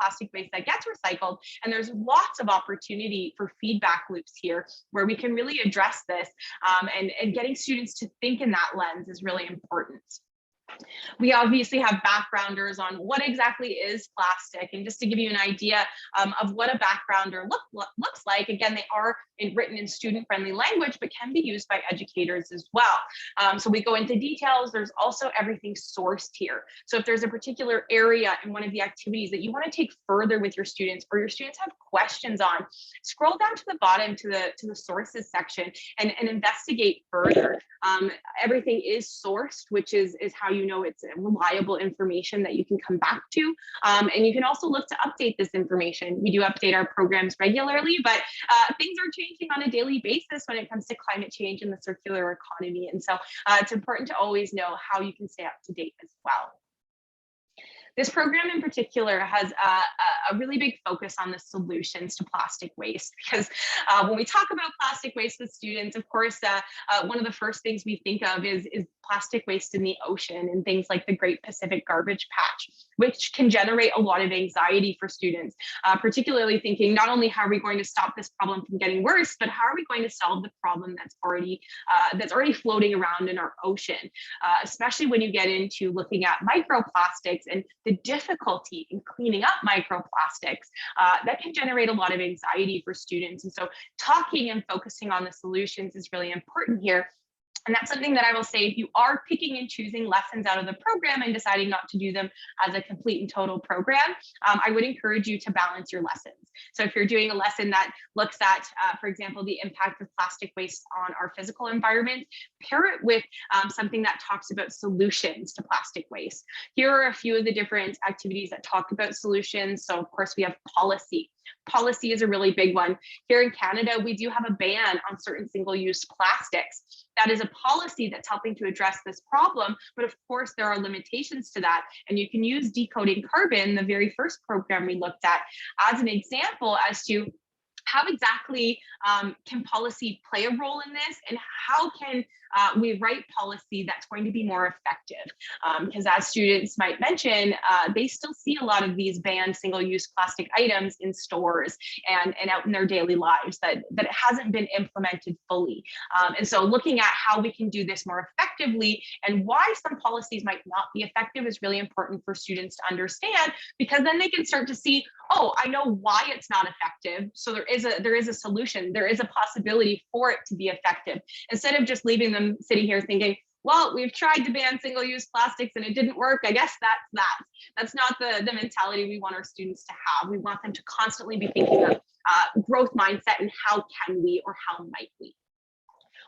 plastic waste that gets recycled. And there's lots of opportunity for feedback loops here where we can really address this, and getting students to think in that lens is really important. We obviously have backgrounders on what exactly is plastic. And just to give you an idea of what a backgrounder looks like, again, they are written in student-friendly language, but can be used by educators as well. So we go into details. There's also everything sourced here. So if there's a particular area in one of the activities that you want to take further with your students, or your students have questions on, scroll down to the bottom to the sources section and investigate further. Everything is sourced, which is how you know it's reliable information that you can come back to. And you can also look to update this information. We do update our programs regularly, but things are changing on a daily basis when it comes to climate change and the circular economy. And so it's important to always know how you can stay up to date as well. This program in particular has a really big focus on the solutions to plastic waste, because when we talk about plastic waste with students, of course, one of the first things we think of is plastic waste in the ocean and things like the Great Pacific Garbage Patch, which can generate a lot of anxiety for students, particularly thinking not only how are we going to stop this problem from getting worse, but how are we going to solve the problem that's already floating around in our ocean, especially when you get into looking at microplastics and the difficulty in cleaning up microplastics. That can generate a lot of anxiety for students. And so talking and focusing on the solutions is really important here. And that's something that I will say, if you are picking and choosing lessons out of the program and deciding not to do them as a complete and total program, I would encourage you to balance your lessons. So if you're doing a lesson that looks at, for example, the impact of plastic waste on our physical environment, pair it with something that talks about solutions to plastic waste. Here are a few of the different activities that talk about solutions. So of course we have policy. Policy is a really big one. Here in Canada, we do have a ban on certain single-use plastics. That is a policy that's helping to address this problem, but of course there are limitations to that. And you can use Decoding Carbon, the very first program we looked at, as an example as to how exactly can policy play a role in this, and how can we write policy that's going to be more effective? Because as students might mention, they still see a lot of these banned single-use plastic items in stores and out in their daily lives that it hasn't been implemented fully. And so looking at how we can do this more effectively and why some policies might not be effective is really important for students to understand, because then they can start to see, oh, I know why it's not effective. So there is a solution. There is a possibility for it to be effective, instead of just leaving them sitting here thinking, well, we've tried to ban single-use plastics and it didn't work. I guess that's that. That's not the mentality we want our students to have. We want them to constantly be thinking of growth mindset and how can we, or how might we.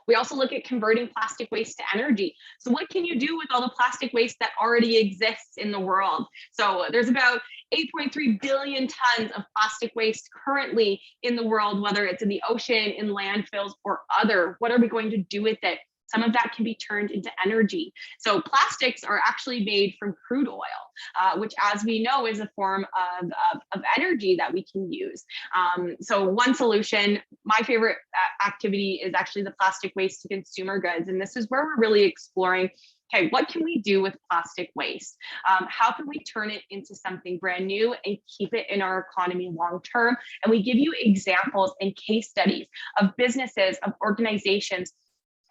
We also look at converting plastic waste to energy. So what can you do with all the plastic waste that already exists in the world? So there's about 8.3 billion tons of plastic waste currently in the world, whether it's in the ocean, in landfills, or other. What are we going to do with it? Some of that can be turned into energy. So plastics are actually made from crude oil, which, as we know, is a form of energy that we can use. So one solution, my favorite activity, is actually the plastic waste to consumer goods. And this is where we're really exploring, okay, what can we do with plastic waste? How can we turn it into something brand new and keep it in our economy long term? And we give you examples and case studies of businesses, of organizations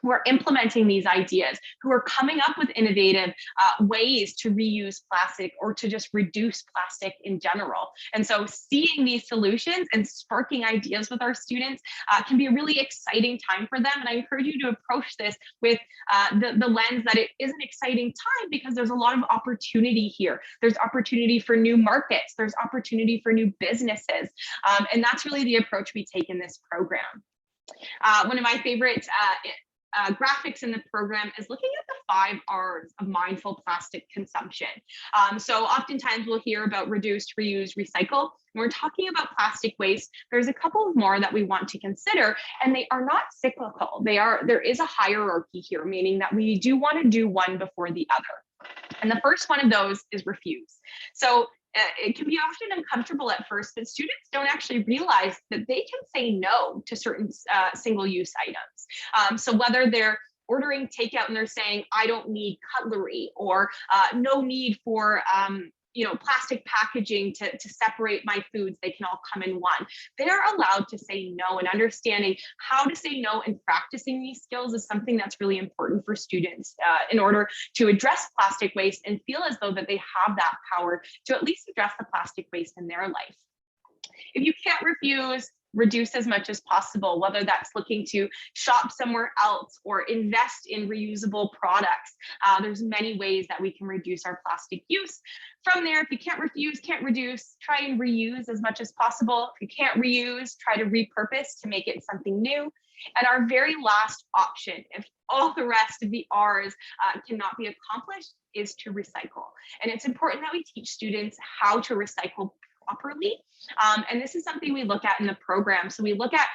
who are implementing these ideas, who are coming up with innovative ways to reuse plastic or to just reduce plastic in general. And so seeing these solutions and sparking ideas with our students can be a really exciting time for them. And I encourage you to approach this with the lens that it is an exciting time, because there's a lot of opportunity here. There's opportunity for new markets. There's opportunity for new businesses. And that's really the approach we take in this program. One of my favorite graphics in the program is looking at the 5 R's of mindful plastic consumption. So oftentimes we'll hear about reduce, reuse, recycle. When we're talking about plastic waste, there's a couple more that we want to consider, and they are not cyclical. There is a hierarchy here, meaning that we do want to do one before the other. And the first one of those is refuse. So it can be often uncomfortable at first, but students don't actually realize that they can say no to certain single-use items. So whether they're ordering takeout and they're saying, I don't need cutlery, or no need for plastic packaging to separate my foods, they can all come in one. They're allowed to say no, and understanding how to say no and practicing these skills is something that's really important for students in order to address plastic waste and feel as though that they have that power to at least address the plastic waste in their life. If you can't refuse, reduce as much as possible, whether that's looking to shop somewhere else or invest in reusable products. There's many ways that we can reduce our plastic use. From there, if you can't refuse, can't reduce, try and reuse as much as possible. If you can't reuse, try to repurpose to make it something new. And our very last option, if all the rest of the R's cannot be accomplished, is to recycle. And it's important that we teach students how to recycle properly. And this is something we look at in the program. So we look at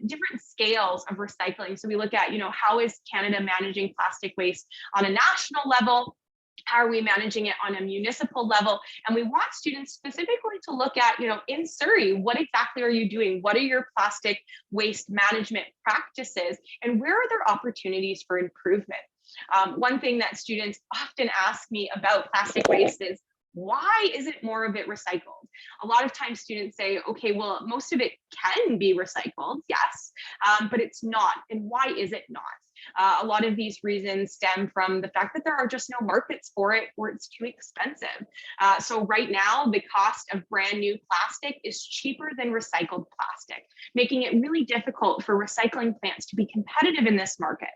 different scales of recycling. So we look at, how is Canada managing plastic waste on a national level? How are we managing it on a municipal level? And we want students specifically to look at, in Surrey, what exactly are you doing? What are your plastic waste management practices? And where are there opportunities for improvement? One thing that students often ask me about plastic waste is, why isn't more of it recycled? A lot of times students say, okay, well, most of it can be recycled, yes, but it's not. And why is it not? A lot of these reasons stem from the fact that there are just no markets for it, or it's too expensive. So right now, the cost of brand new plastic is cheaper than recycled plastic, making it really difficult for recycling plants to be competitive in this market.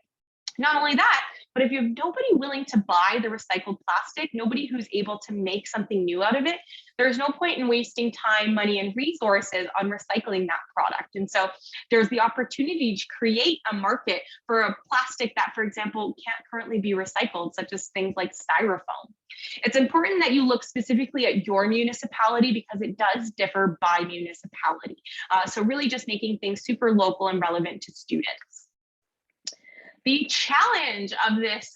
Not only that, but if you have nobody willing to buy the recycled plastic, nobody who's able to make something new out of it, there's no point in wasting time, money, and resources on recycling that product. And so there's the opportunity to create a market for a plastic that, for example, can't currently be recycled, such as things like styrofoam. It's important that you look specifically at your municipality because it does differ by municipality. So really just making things super local and relevant to students. The challenge of this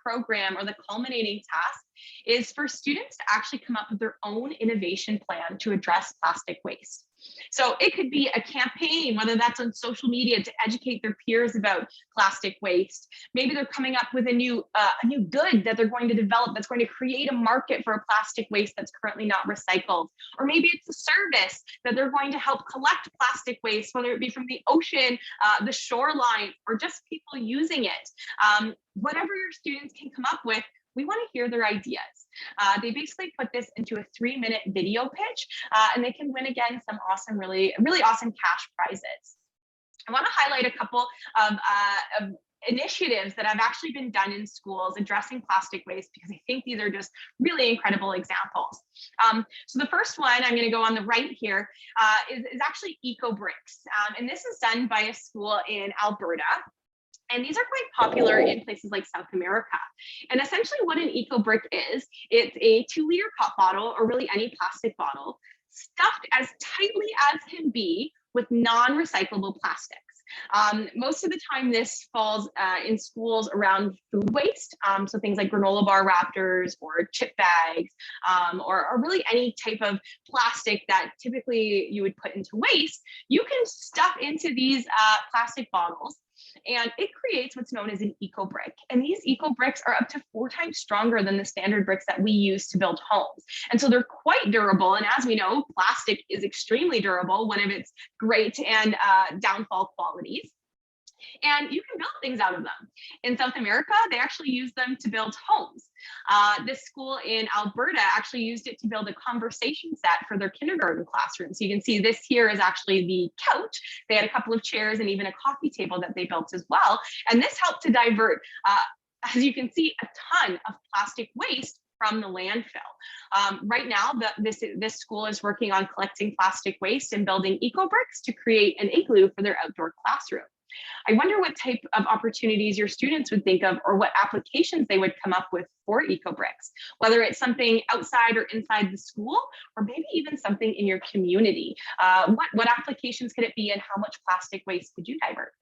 program, or the culminating task, is for students to actually come up with their own innovation plan to address plastic waste. So it could be a campaign, whether that's on social media, to educate their peers about plastic waste. Maybe they're coming up with a new good that they're going to develop that's going to create a market for a plastic waste that's currently not recycled. Or maybe it's a service that they're going to help collect plastic waste, whether it be from the ocean, the shoreline, or just people using it. Whatever your students can come up with, we want to hear their ideas. They basically put this into a 3-minute video pitch, and they can win again some awesome, really awesome cash prizes. I want to highlight a couple of initiatives that have actually been done in schools addressing plastic waste, because I think these are just really incredible examples. So the first one, I'm going to go on the right here, is actually EcoBricks. And this is done by a school in Alberta. And these are quite popular in places like South America. And essentially what an EcoBrick is, it's a 2-liter pop bottle, or really any plastic bottle, stuffed as tightly as can be with non-recyclable plastics. Most of the time this falls in schools around food waste, so things like granola bar wrappers or chip bags, or really any type of plastic that typically you would put into waste. You can stuff into these plastic bottles, and it creates what's known as an EcoBrick. And these EcoBricks are up to 4 times stronger than the standard bricks that we use to build homes. And so they're quite durable. And as we know, plastic is extremely durable, one of its great and downfall qualities. And you can build things out of them. In South America, they actually use them to build homes. This school in Alberta actually used it to build a conversation set for their kindergarten classroom. So you can see this here is actually the couch. They had a couple of chairs and even a coffee table that they built as well. And this helped to divert, as you can see, a ton of plastic waste from the landfill. Right now, this school is working on collecting plastic waste and building EcoBricks to create an igloo for their outdoor classroom. I wonder what type of opportunities your students would think of, or what applications they would come up with for EcoBricks, whether it's something outside or inside the school, or maybe even something in your community. What applications could it be, and how much plastic waste could you divert?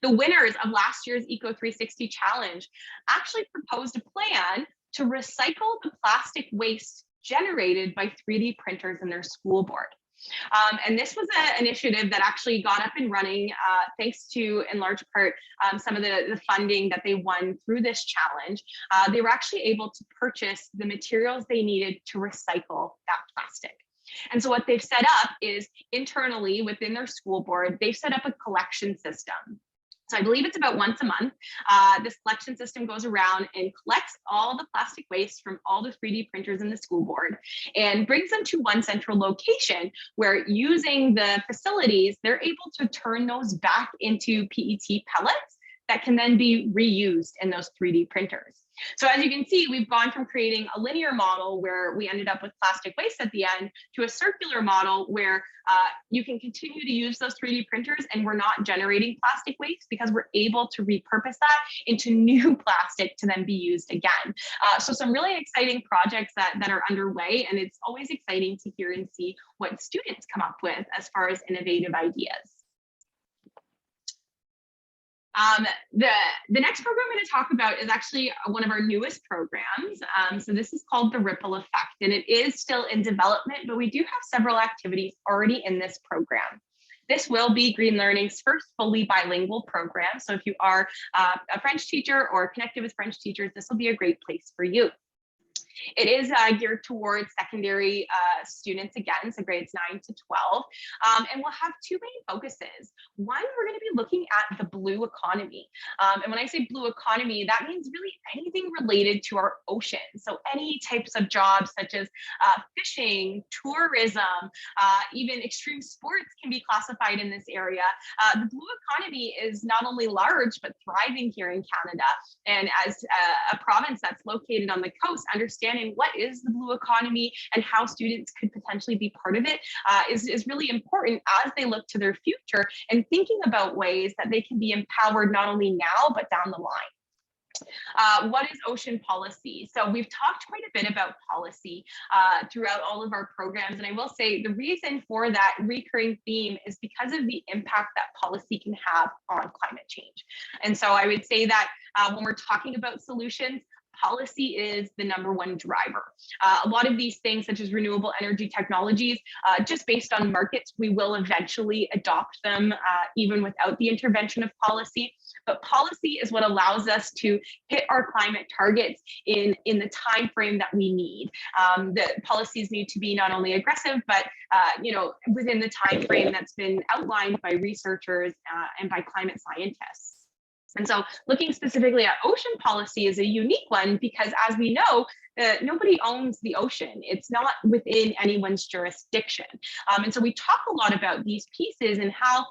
The winners of last year's Eco 360 challenge actually proposed a plan to recycle the plastic waste generated by 3D printers in their school board. And this was an initiative that actually got up and running thanks to, in large part, some of the funding that they won through this challenge. They were actually able to purchase the materials they needed to recycle that plastic. And so what they've set up is internally within their school board, they've set up a collection system. So I believe it's about once a month. This collection system goes around and collects all the plastic waste from all the 3D printers in the school board and brings them to one central location where, using the facilities, they're able to turn those back into PET pellets that can then be reused in those 3D printers. So as you can see, we've gone from creating a linear model where we ended up with plastic waste at the end to a circular model where you can continue to use those 3D printers and we're not generating plastic waste because we're able to repurpose that into new plastic to then be used again. So some really exciting projects that are underway, and it's always exciting to hear and see what students come up with as far as innovative ideas. The next program I'm going to talk about is actually one of our newest programs. So this is called the Ripple Effect, and it is still in development, but we do have several activities already in this program. This will be GreenLearning's first fully bilingual program. So if you are a French teacher or connected with French teachers, this will be a great place for you. It is geared towards secondary students again, so grades 9 to 12. And we'll have two main focuses. One, we're going to be looking at the blue economy. And when I say blue economy, that means really anything related to our ocean. So any types of jobs such as fishing, tourism, even extreme sports can be classified in this area. The blue economy is not only large, but thriving here in Canada. And as a province that's located on the coast, understanding what is the blue economy and how students could potentially be part of it is really important as they look to their future and thinking about ways that they can be empowered not only now, but down the line. What is ocean policy? So we've talked quite a bit about policy throughout all of our programs. And I will say the reason for that recurring theme is because of the impact that policy can have on climate change. And so I would say that when we're talking about solutions, policy is the #1 driver. A lot of these things, such as renewable energy technologies, just based on markets, we will eventually adopt them even without the intervention of policy. But policy is what allows us to hit our climate targets in the time frame that we need. The policies need to be not only aggressive, but within the time frame that's been outlined by researchers and by climate scientists. And so looking specifically at ocean policy is a unique one because, as we know, nobody owns the ocean. It's not within anyone's jurisdiction. And so we talk a lot about these pieces and how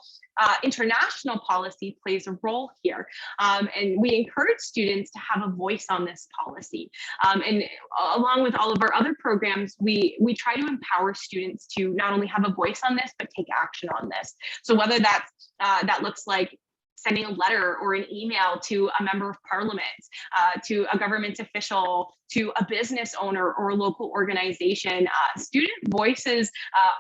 international policy plays a role here. And we encourage students to have a voice on this policy. And along with all of our other programs, we try to empower students to not only have a voice on this, but take action on this. So whether that's that looks like sending a letter or an email to a member of parliament, to a government official, to a business owner or a local organization. Student voices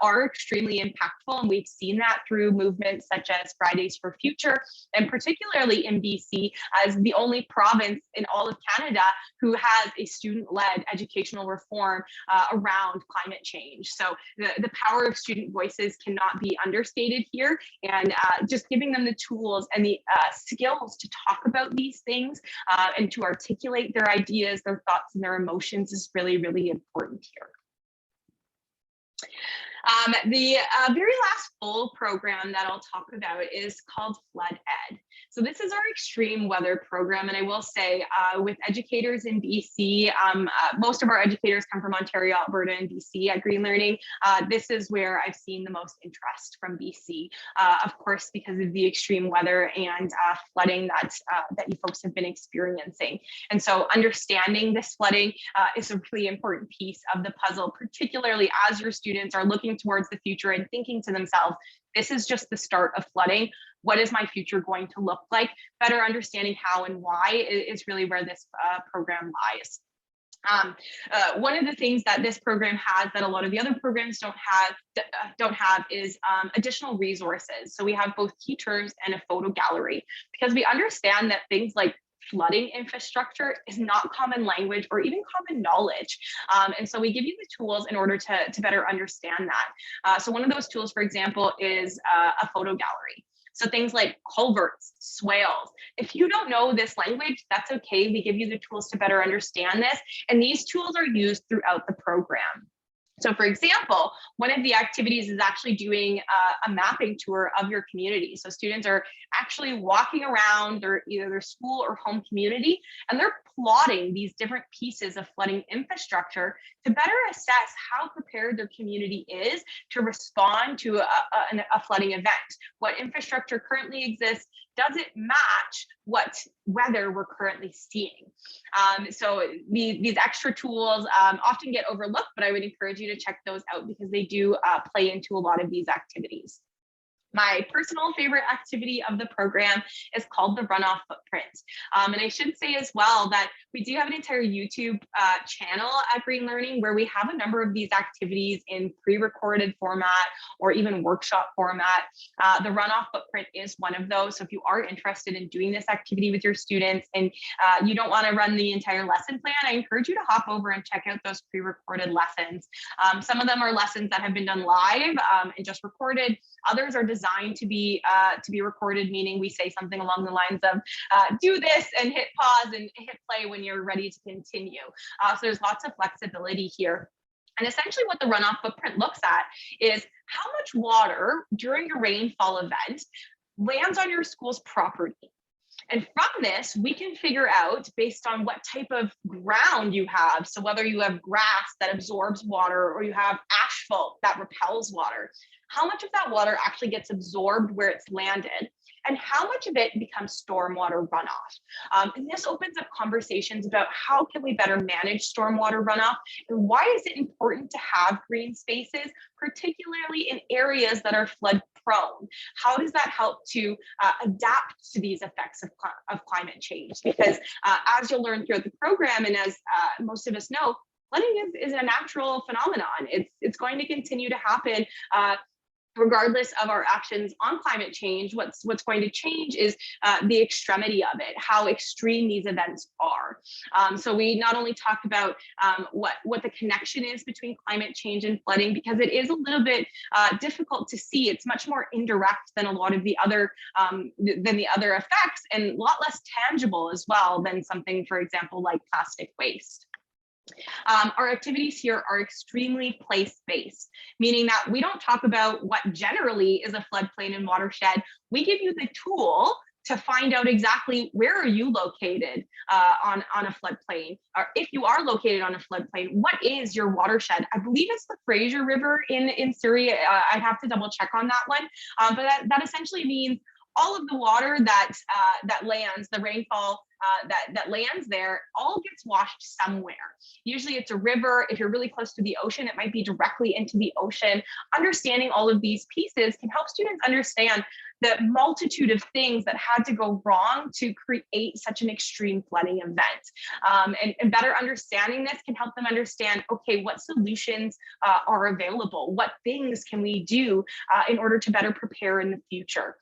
are extremely impactful, and we've seen that through movements such as Fridays for Future, and particularly in BC as the only province in all of Canada who has a student-led educational reform around climate change. So the power of student voices cannot be understated here, and just giving them the tools and the skills to talk about these things and to articulate their ideas, their thoughts, and their emotions is really, really important here. The very last full program that I'll talk about is called Flood Ed. So this is our extreme weather program, and I will say with educators in BC, most of our educators come from Ontario, Alberta, and BC at GreenLearning. This is where I've seen the most interest from BC, of course, because of the extreme weather and flooding that you folks have been experiencing. And so understanding this flooding is a really important piece of the puzzle, particularly as your students are looking towards the future and thinking to themselves, this is just the start of flooding. What is my future going to look like? Better understanding how and why is really where this program lies. One of the things that this program has that a lot of the other programs don't have is additional resources. So we have both teachers and a photo gallery, because we understand that things like flooding infrastructure is not common language or even common knowledge. And so we give you the tools in order to better understand that. So one of those tools, for example, is a photo gallery. So things like culverts, swales. If you don't know this language, that's okay. We give you the tools to better understand this. And these tools are used throughout the program. So for example, one of the activities is actually doing a mapping tour of your community. So students are actually walking around either their school or home community, and they're plotting these different pieces of flooding infrastructure to better assess how prepared their community is to respond to a flooding event. What infrastructure currently exists, does it match what weather we're currently seeing? So these extra tools often get overlooked, but I would encourage you to check those out because they do play into a lot of these activities. My personal favorite activity of the program is called the runoff footprint. And I should say as well that we do have an entire YouTube channel at GreenLearning where we have a number of these activities in pre-recorded format or even workshop format. The runoff footprint is one of those. So if you are interested in doing this activity with your students and you don't want to run the entire lesson plan, I encourage you to hop over and check out those pre-recorded lessons. Some of them are lessons that have been done live and just recorded. Others are designed to be recorded, meaning we say something along the lines of do this and hit pause and hit play when you're ready to continue. So there's lots of flexibility here. And essentially what the runoff footprint looks at is how much water during a rainfall event lands on your school's property. And from this, we can figure out based on what type of ground you have. So whether you have grass that absorbs water or you have asphalt that repels water, how much of that water actually gets absorbed where it's landed and how much of it becomes stormwater runoff. And this opens up conversations about how can we better manage stormwater runoff and why is it important to have green spaces, particularly in areas that are flood prone. How does that help to adapt to these effects of climate change? Because as you'll learn throughout the program and as most of us know, flooding is a natural phenomenon. It's going to continue to happen regardless of our actions on climate change. What's going to change is the extremity of it, how extreme these events are. So we not only talk about what the connection is between climate change and flooding, because it is a little bit difficult to see. It's much more indirect than a lot of the other effects, and a lot less tangible as well than something, for example, like plastic waste. Our activities here are extremely place-based, meaning that we don't talk about what generally is a floodplain and watershed. We give you the tool to find out exactly where are you located on a floodplain, or if you are located on a floodplain, what is your watershed? I believe it's the Fraser River in Surrey. I'd have to double check on that one, but that essentially means all of the water that lands, the rainfall that lands there, all gets washed somewhere. Usually it's a river. If you're really close to the ocean, it might be directly into the ocean. Understanding all of these pieces can help students understand the multitude of things that had to go wrong to create such an extreme flooding event. And better understanding this can help them understand, okay, what solutions are available? What things can we do in order to better prepare in the future?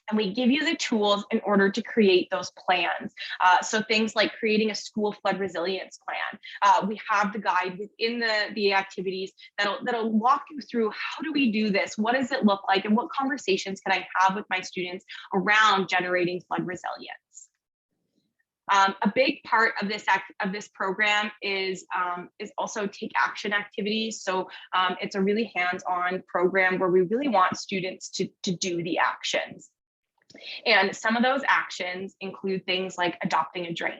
And we give you the tools in order to create those plans. So things like creating a school flood resilience plan. We have the guide within the activities that'll walk you through how do we do this? What does it look like? And what conversations can I have with my students around generating flood resilience? A big part of this program is also take action activities. So it's a really hands-on program where we really want students to do the actions. And some of those actions include things like adopting a drain.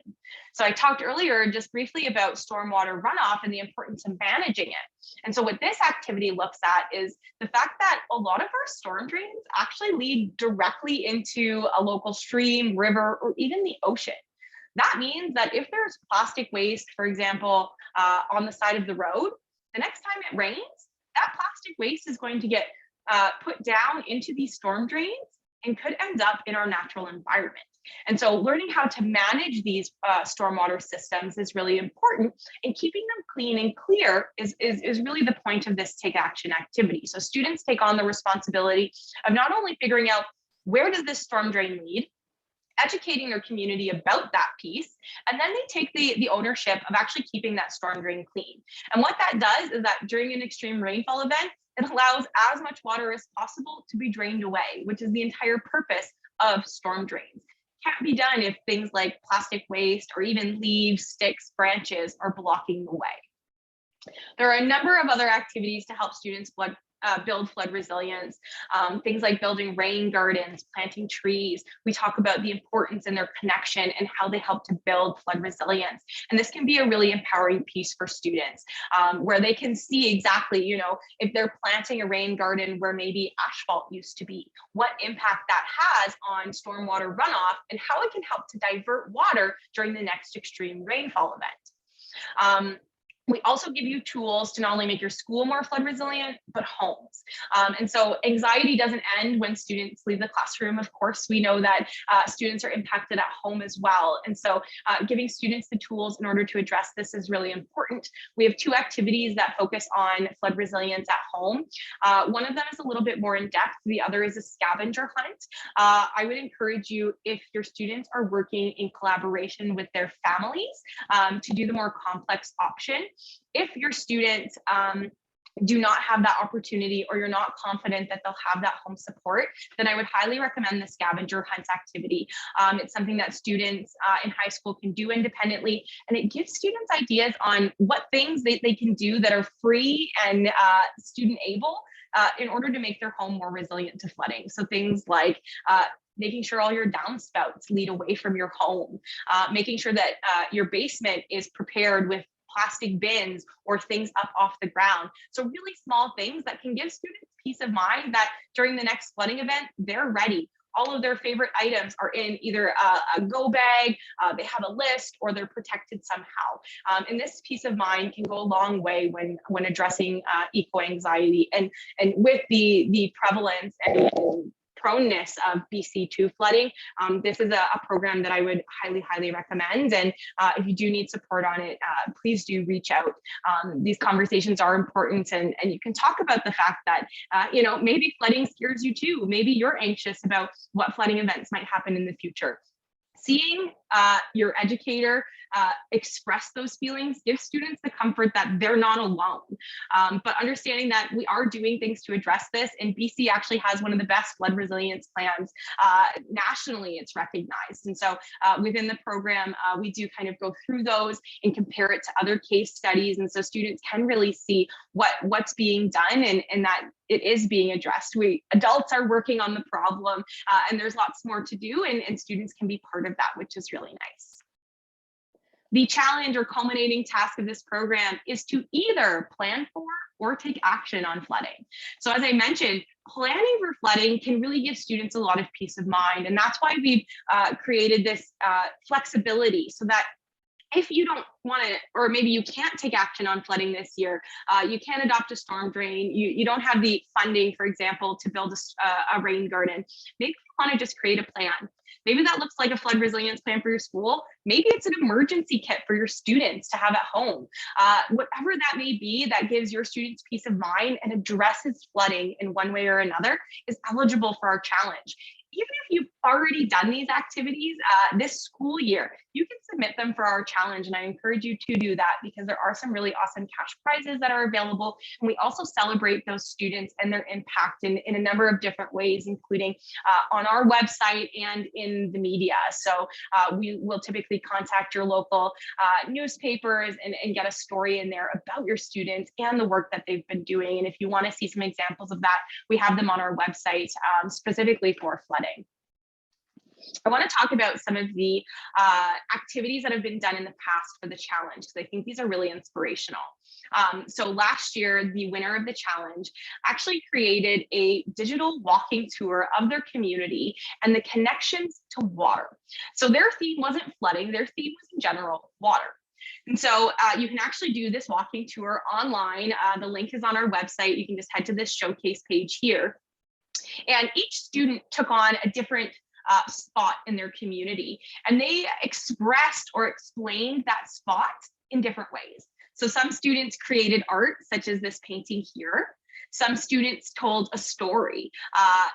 So I talked earlier just briefly about stormwater runoff and the importance of managing it. And so what this activity looks at is the fact that a lot of our storm drains actually lead directly into a local stream, river, or even the ocean. That means that if there's plastic waste, for example, on the side of the road, the next time it rains, that plastic waste is going to get put down into these storm drains and could end up in our natural environment. And so learning how to manage these stormwater systems is really important, and keeping them clean and clear is really the point of this take action activity. So students take on the responsibility of not only figuring out where does this storm drain lead, educating their community about that piece, and then they take the ownership of actually keeping that storm drain clean. And what that does is that during an extreme rainfall event, it allows as much water as possible to be drained away, which is the entire purpose of storm drains. Can't be done if things like plastic waste or even leaves, sticks, branches are blocking the way. There are a number of other activities to help students build flood resilience, things like building rain gardens, planting trees. We talk about the importance and their connection and how they help to build flood resilience. And this can be a really empowering piece for students, where they can see exactly, if they're planting a rain garden where maybe asphalt used to be, what impact that has on stormwater runoff and how it can help to divert water during the next extreme rainfall event. We also give you tools to not only make your school more flood resilient, but homes. And so anxiety doesn't end when students leave the classroom. Of course, we know that students are impacted at home as well. And so giving students the tools in order to address this is really important. We have 2 activities that focus on flood resilience at home. One of them is a little bit more in depth. The other is a scavenger hunt. I would encourage you, if your students are working in collaboration with their families, to do the more complex option. If your students do not have that opportunity, or you're not confident that they'll have that home support, then I would highly recommend the scavenger hunt activity. It's something that students in high school can do independently, and it gives students ideas on what things they can do that are free and student able in order to make their home more resilient to flooding. So things like making sure all your downspouts lead away from your home, making sure that your basement is prepared with plastic bins or things up off the ground. So really small things that can give students peace of mind that during the next flooding event, they're ready. All of their favorite items are in either a go bag, they have a list, or they're protected somehow. And this peace of mind can go a long way when addressing eco-anxiety. And with the prevalence and proneness of BC2 flooding, this is a program that I would highly recommend. And if you do need support on it, please do reach out. These conversations are important, and you can talk about the fact that maybe flooding scares you too. Maybe you're anxious about what flooding events might happen in the future. Seeing your educator express those feelings gives students the comfort that they're not alone. But understanding that we are doing things to address this, and BC actually has one of the best flood resilience plans nationally. It's recognized. And so within the program, we do kind of go through those and compare it to other case studies. And so students can really see what's being done and that it is being addressed. We adults are working on the problem, and there's lots more to do, and students can be part of that, which is really nice. The challenge or culminating task of this program is to either plan for or take action on flooding. So as I mentioned, planning for flooding can really give students a lot of peace of mind. And that's why we've created this flexibility, so that if you don't want to, or maybe you can't take action on flooding this year, you can't adopt a storm drain, you don't have the funding, for example, to build a rain garden, maybe you want to just create a plan. Maybe that looks like a flood resilience plan for your school. Maybe it's an emergency kit for your students to have at home. Whatever that may be, that gives your students peace of mind and addresses flooding in one way or another, is eligible for our challenge. Even if you've already done these activities this school year, you can submit them for our challenge. And I encourage you to do that, because there are some really awesome cash prizes that are available. And we also celebrate those students and their impact in a number of different ways, including on our website and in the media. So we will typically contact your local newspapers and get a story in there about your students and the work that they've been doing. And if you want to see some examples of that, we have them on our website specifically for flooding. I want to talk about some of the activities that have been done in the past for the challenge, because I think these are really inspirational. So last year, the winner of the challenge actually created a digital walking tour of their community and the connections to water. So their theme wasn't flooding, their theme was in general water. And so you can actually do this walking tour online. The link is on our website. You can just head to this showcase page here. And each student took on a different spot in their community, and they expressed or explained that spot in different ways. So some students created art, such as this painting here. Some students told a story.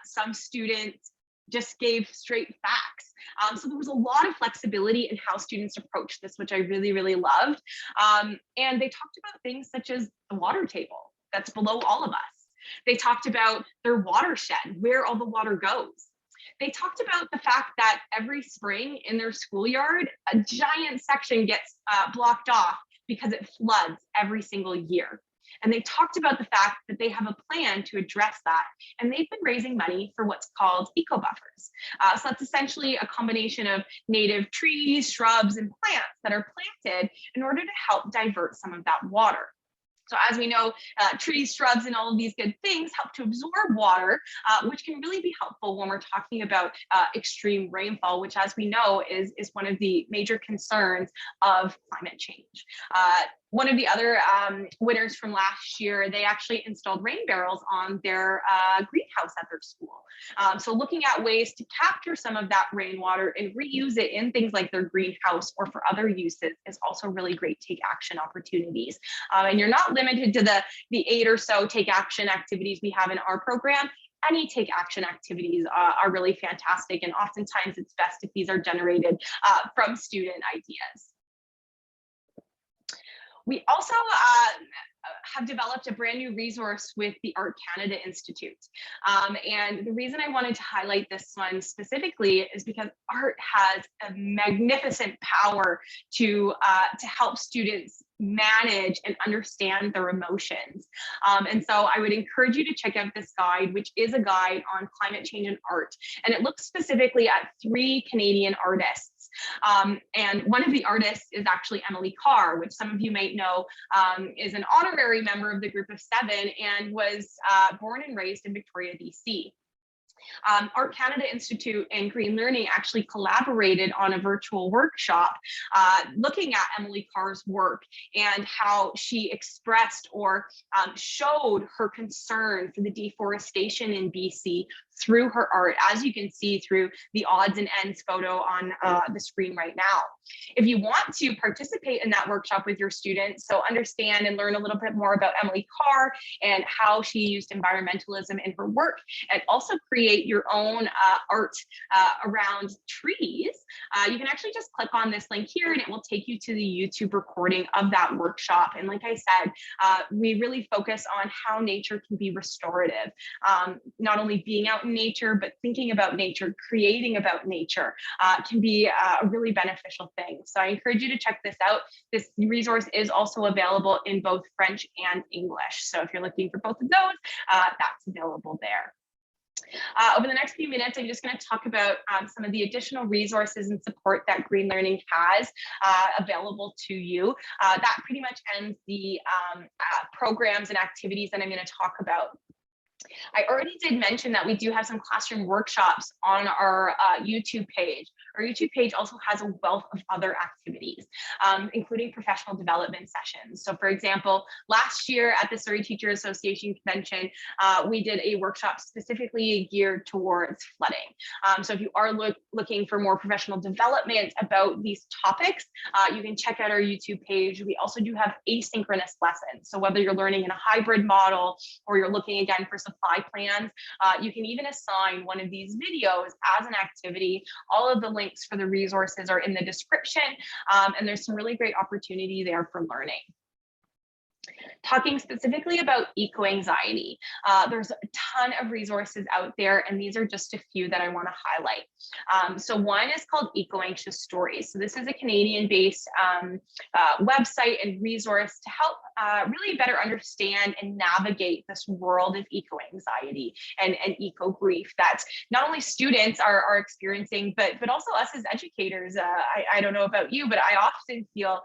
Some students just gave straight facts. So there was a lot of flexibility in how students approached this, which I really, really loved. And they talked about things such as the water table that's below all of us. They talked about their watershed, where all the water goes. They talked about the fact that every spring in their schoolyard, a giant section gets blocked off because it floods every single year. And they talked about the fact that they have a plan to address that. And they've been raising money for what's called eco buffers. So that's essentially a combination of native trees, shrubs, and plants that are planted in order to help divert some of that water. So as we know, trees, shrubs, and all of these good things help to absorb water, which can really be helpful when we're talking about extreme rainfall, which, as we know, is one of the major concerns of climate change. One of the other winners from last year, they actually installed rain barrels on their greenhouse at their school. So looking at ways to capture some of that rainwater and reuse it in things like their greenhouse or for other uses is also really great take action opportunities. And you're not limited to the 8 or so take action activities we have in our program. Any take action activities are really fantastic. And oftentimes it's best if these are generated from student ideas. We also have developed a brand new resource with the Art Canada Institute. And the reason I wanted to highlight this one specifically is because art has a magnificent power to help students manage and understand their emotions. And so I would encourage you to check out this guide, which is a guide on climate change and art. And it looks specifically at 3 Canadian artists. And one of the artists is actually Emily Carr, which some of you might know is an honorary member of the group of 7 and was born and raised in Victoria, BC. Art Canada Institute and GreenLearning actually collaborated on a virtual workshop looking at Emily Carr's work and how she expressed or showed her concern for the deforestation in BC through her art, as you can see through the odds and ends photo on the screen right now. If you want to participate in that workshop with your students, so understand and learn a little bit more about Emily Carr and how she used environmentalism in her work, and also create your own art around trees, you can actually just click on this link here and it will take you to the YouTube recording of that workshop. And like I said, we really focus on how nature can be restorative, not only being out in nature, but thinking about nature, creating about nature can be a really beneficial thing. So I encourage you to check this out. This resource is also available in both French and English. So if you're looking for both of those, that's available there. Over the next few minutes, I'm just going to talk about some of the additional resources and support that GreenLearning has available to you. That pretty much ends the programs and activities that I'm going to talk about. I already did mention that we do have some classroom workshops on our YouTube page. Our YouTube page also has a wealth of other activities, including professional development sessions. So for example, last year at the Surrey Teacher Association Convention, we did a workshop specifically geared towards flooding. So if you are looking for more professional development about these topics, you can check out our YouTube page. We also do have asynchronous lessons. So whether you're learning in a hybrid model or you're looking again for supply plans, you can even assign one of these videos as an activity. All of the links for the resources are in the description, and there's some really great opportunity there for learning. Talking specifically about EcoAnxiety, there's a ton of resources out there, and these are just a few that I want to highlight. So one is called EcoAnxious Stories. So this is a Canadian-based website and resource to help really better understand and navigate this world of eco-anxiety and eco-grief that not only students are experiencing, but also us as educators. I don't know about you, but I often feel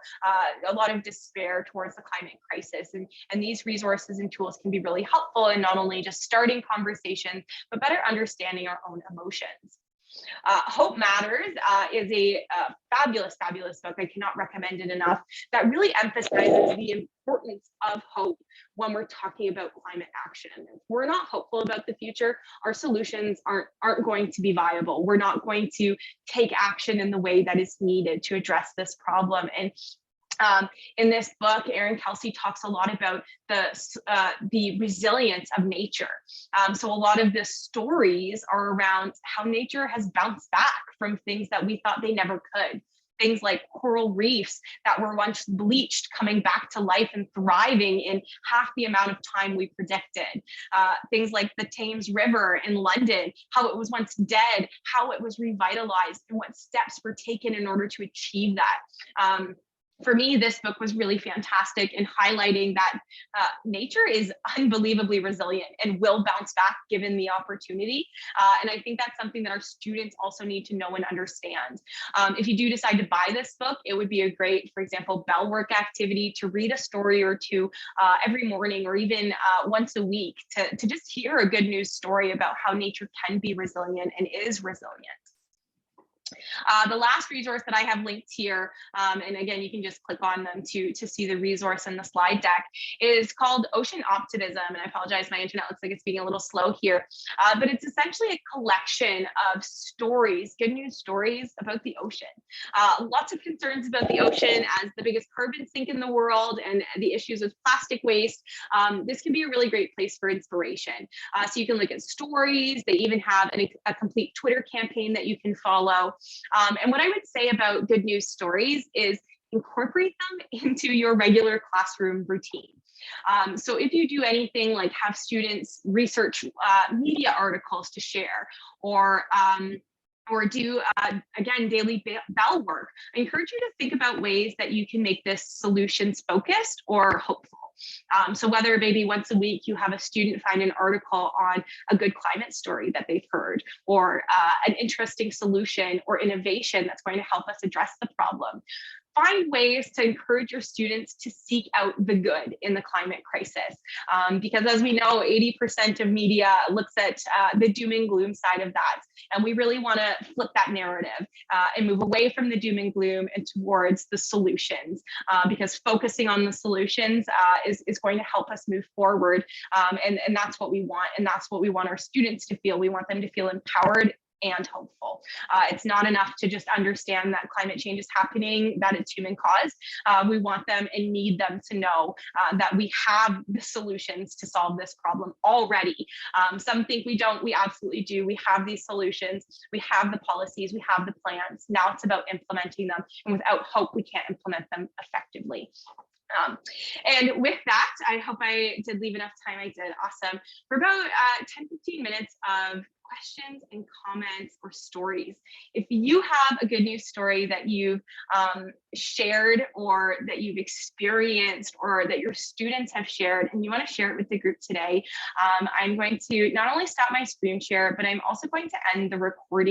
a lot of despair towards the climate crisis. And these resources and tools can be really helpful in not only just starting conversations, but better understanding our own emotions. Hope Matters is a fabulous, fabulous book. I cannot recommend it enough. That really emphasizes the importance of hope when we're talking about climate action. If we're not hopeful about the future, our solutions aren't going to be viable. We're not going to take action in the way that is needed to address this problem. And In this book, Erin Kelsey talks a lot about the resilience of nature. So a lot of the stories are around how nature has bounced back from things that we thought they never could. Things like coral reefs that were once bleached coming back to life and thriving in half the amount of time we predicted. Things like the Thames River in London, how it was once dead, how it was revitalized, and what steps were taken in order to achieve that. For me, this book was really fantastic in highlighting that nature is unbelievably resilient and will bounce back given the opportunity. And I think that's something that our students also need to know and understand. If you do decide to buy this book, it would be a great, for example, bell work activity to read a story or two every morning, or even once a week to just hear a good news story about how nature can be resilient and is resilient. The last resource that I have linked here, and again, you can just click on them to see the resource in the slide deck, is called Ocean Optimism. And I apologize, my internet looks like it's being a little slow here, but it's essentially a collection of stories, good news stories about the ocean. Lots of concerns about the ocean as the biggest carbon sink in the world and the issues with plastic waste. This can be a really great place for inspiration. So you can look at stories. They even have a complete Twitter campaign that you can follow. And what I would say about good news stories is incorporate them into your regular classroom routine. So if you do anything like have students research media articles to share, or do, again, daily bell work, I encourage you to think about ways that you can make this solutions focused or hopeful. So whether maybe once a week you have a student find an article on a good climate story that they've heard, or an interesting solution or innovation that's going to help us address the problem. Find ways to encourage your students to seek out the good in the climate crisis. Because as we know, 80% of media looks at the doom and gloom side of that. And we really want to flip that narrative and move away from the doom and gloom and towards the solutions, because focusing on the solutions is going to help us move forward. And that's what we want. And that's what we want our students to feel. We want them to feel empowered and hopeful. It's not enough to just understand that climate change is happening, that it's human caused. We want them and need them to know that we have the solutions to solve this problem already. Some think we don't, we absolutely do. We have these solutions, we have the policies, we have the plans. Now it's about implementing them, and without hope, we can't implement them effectively. And with that, I hope I did leave enough time. I did. Awesome. For about 10-15 minutes of questions and comments or stories. If you have a good news story that you've shared, or that you've experienced, or that your students have shared, and you want to share it with the group today, I'm going to not only stop my screen share, but I'm also going to end the recording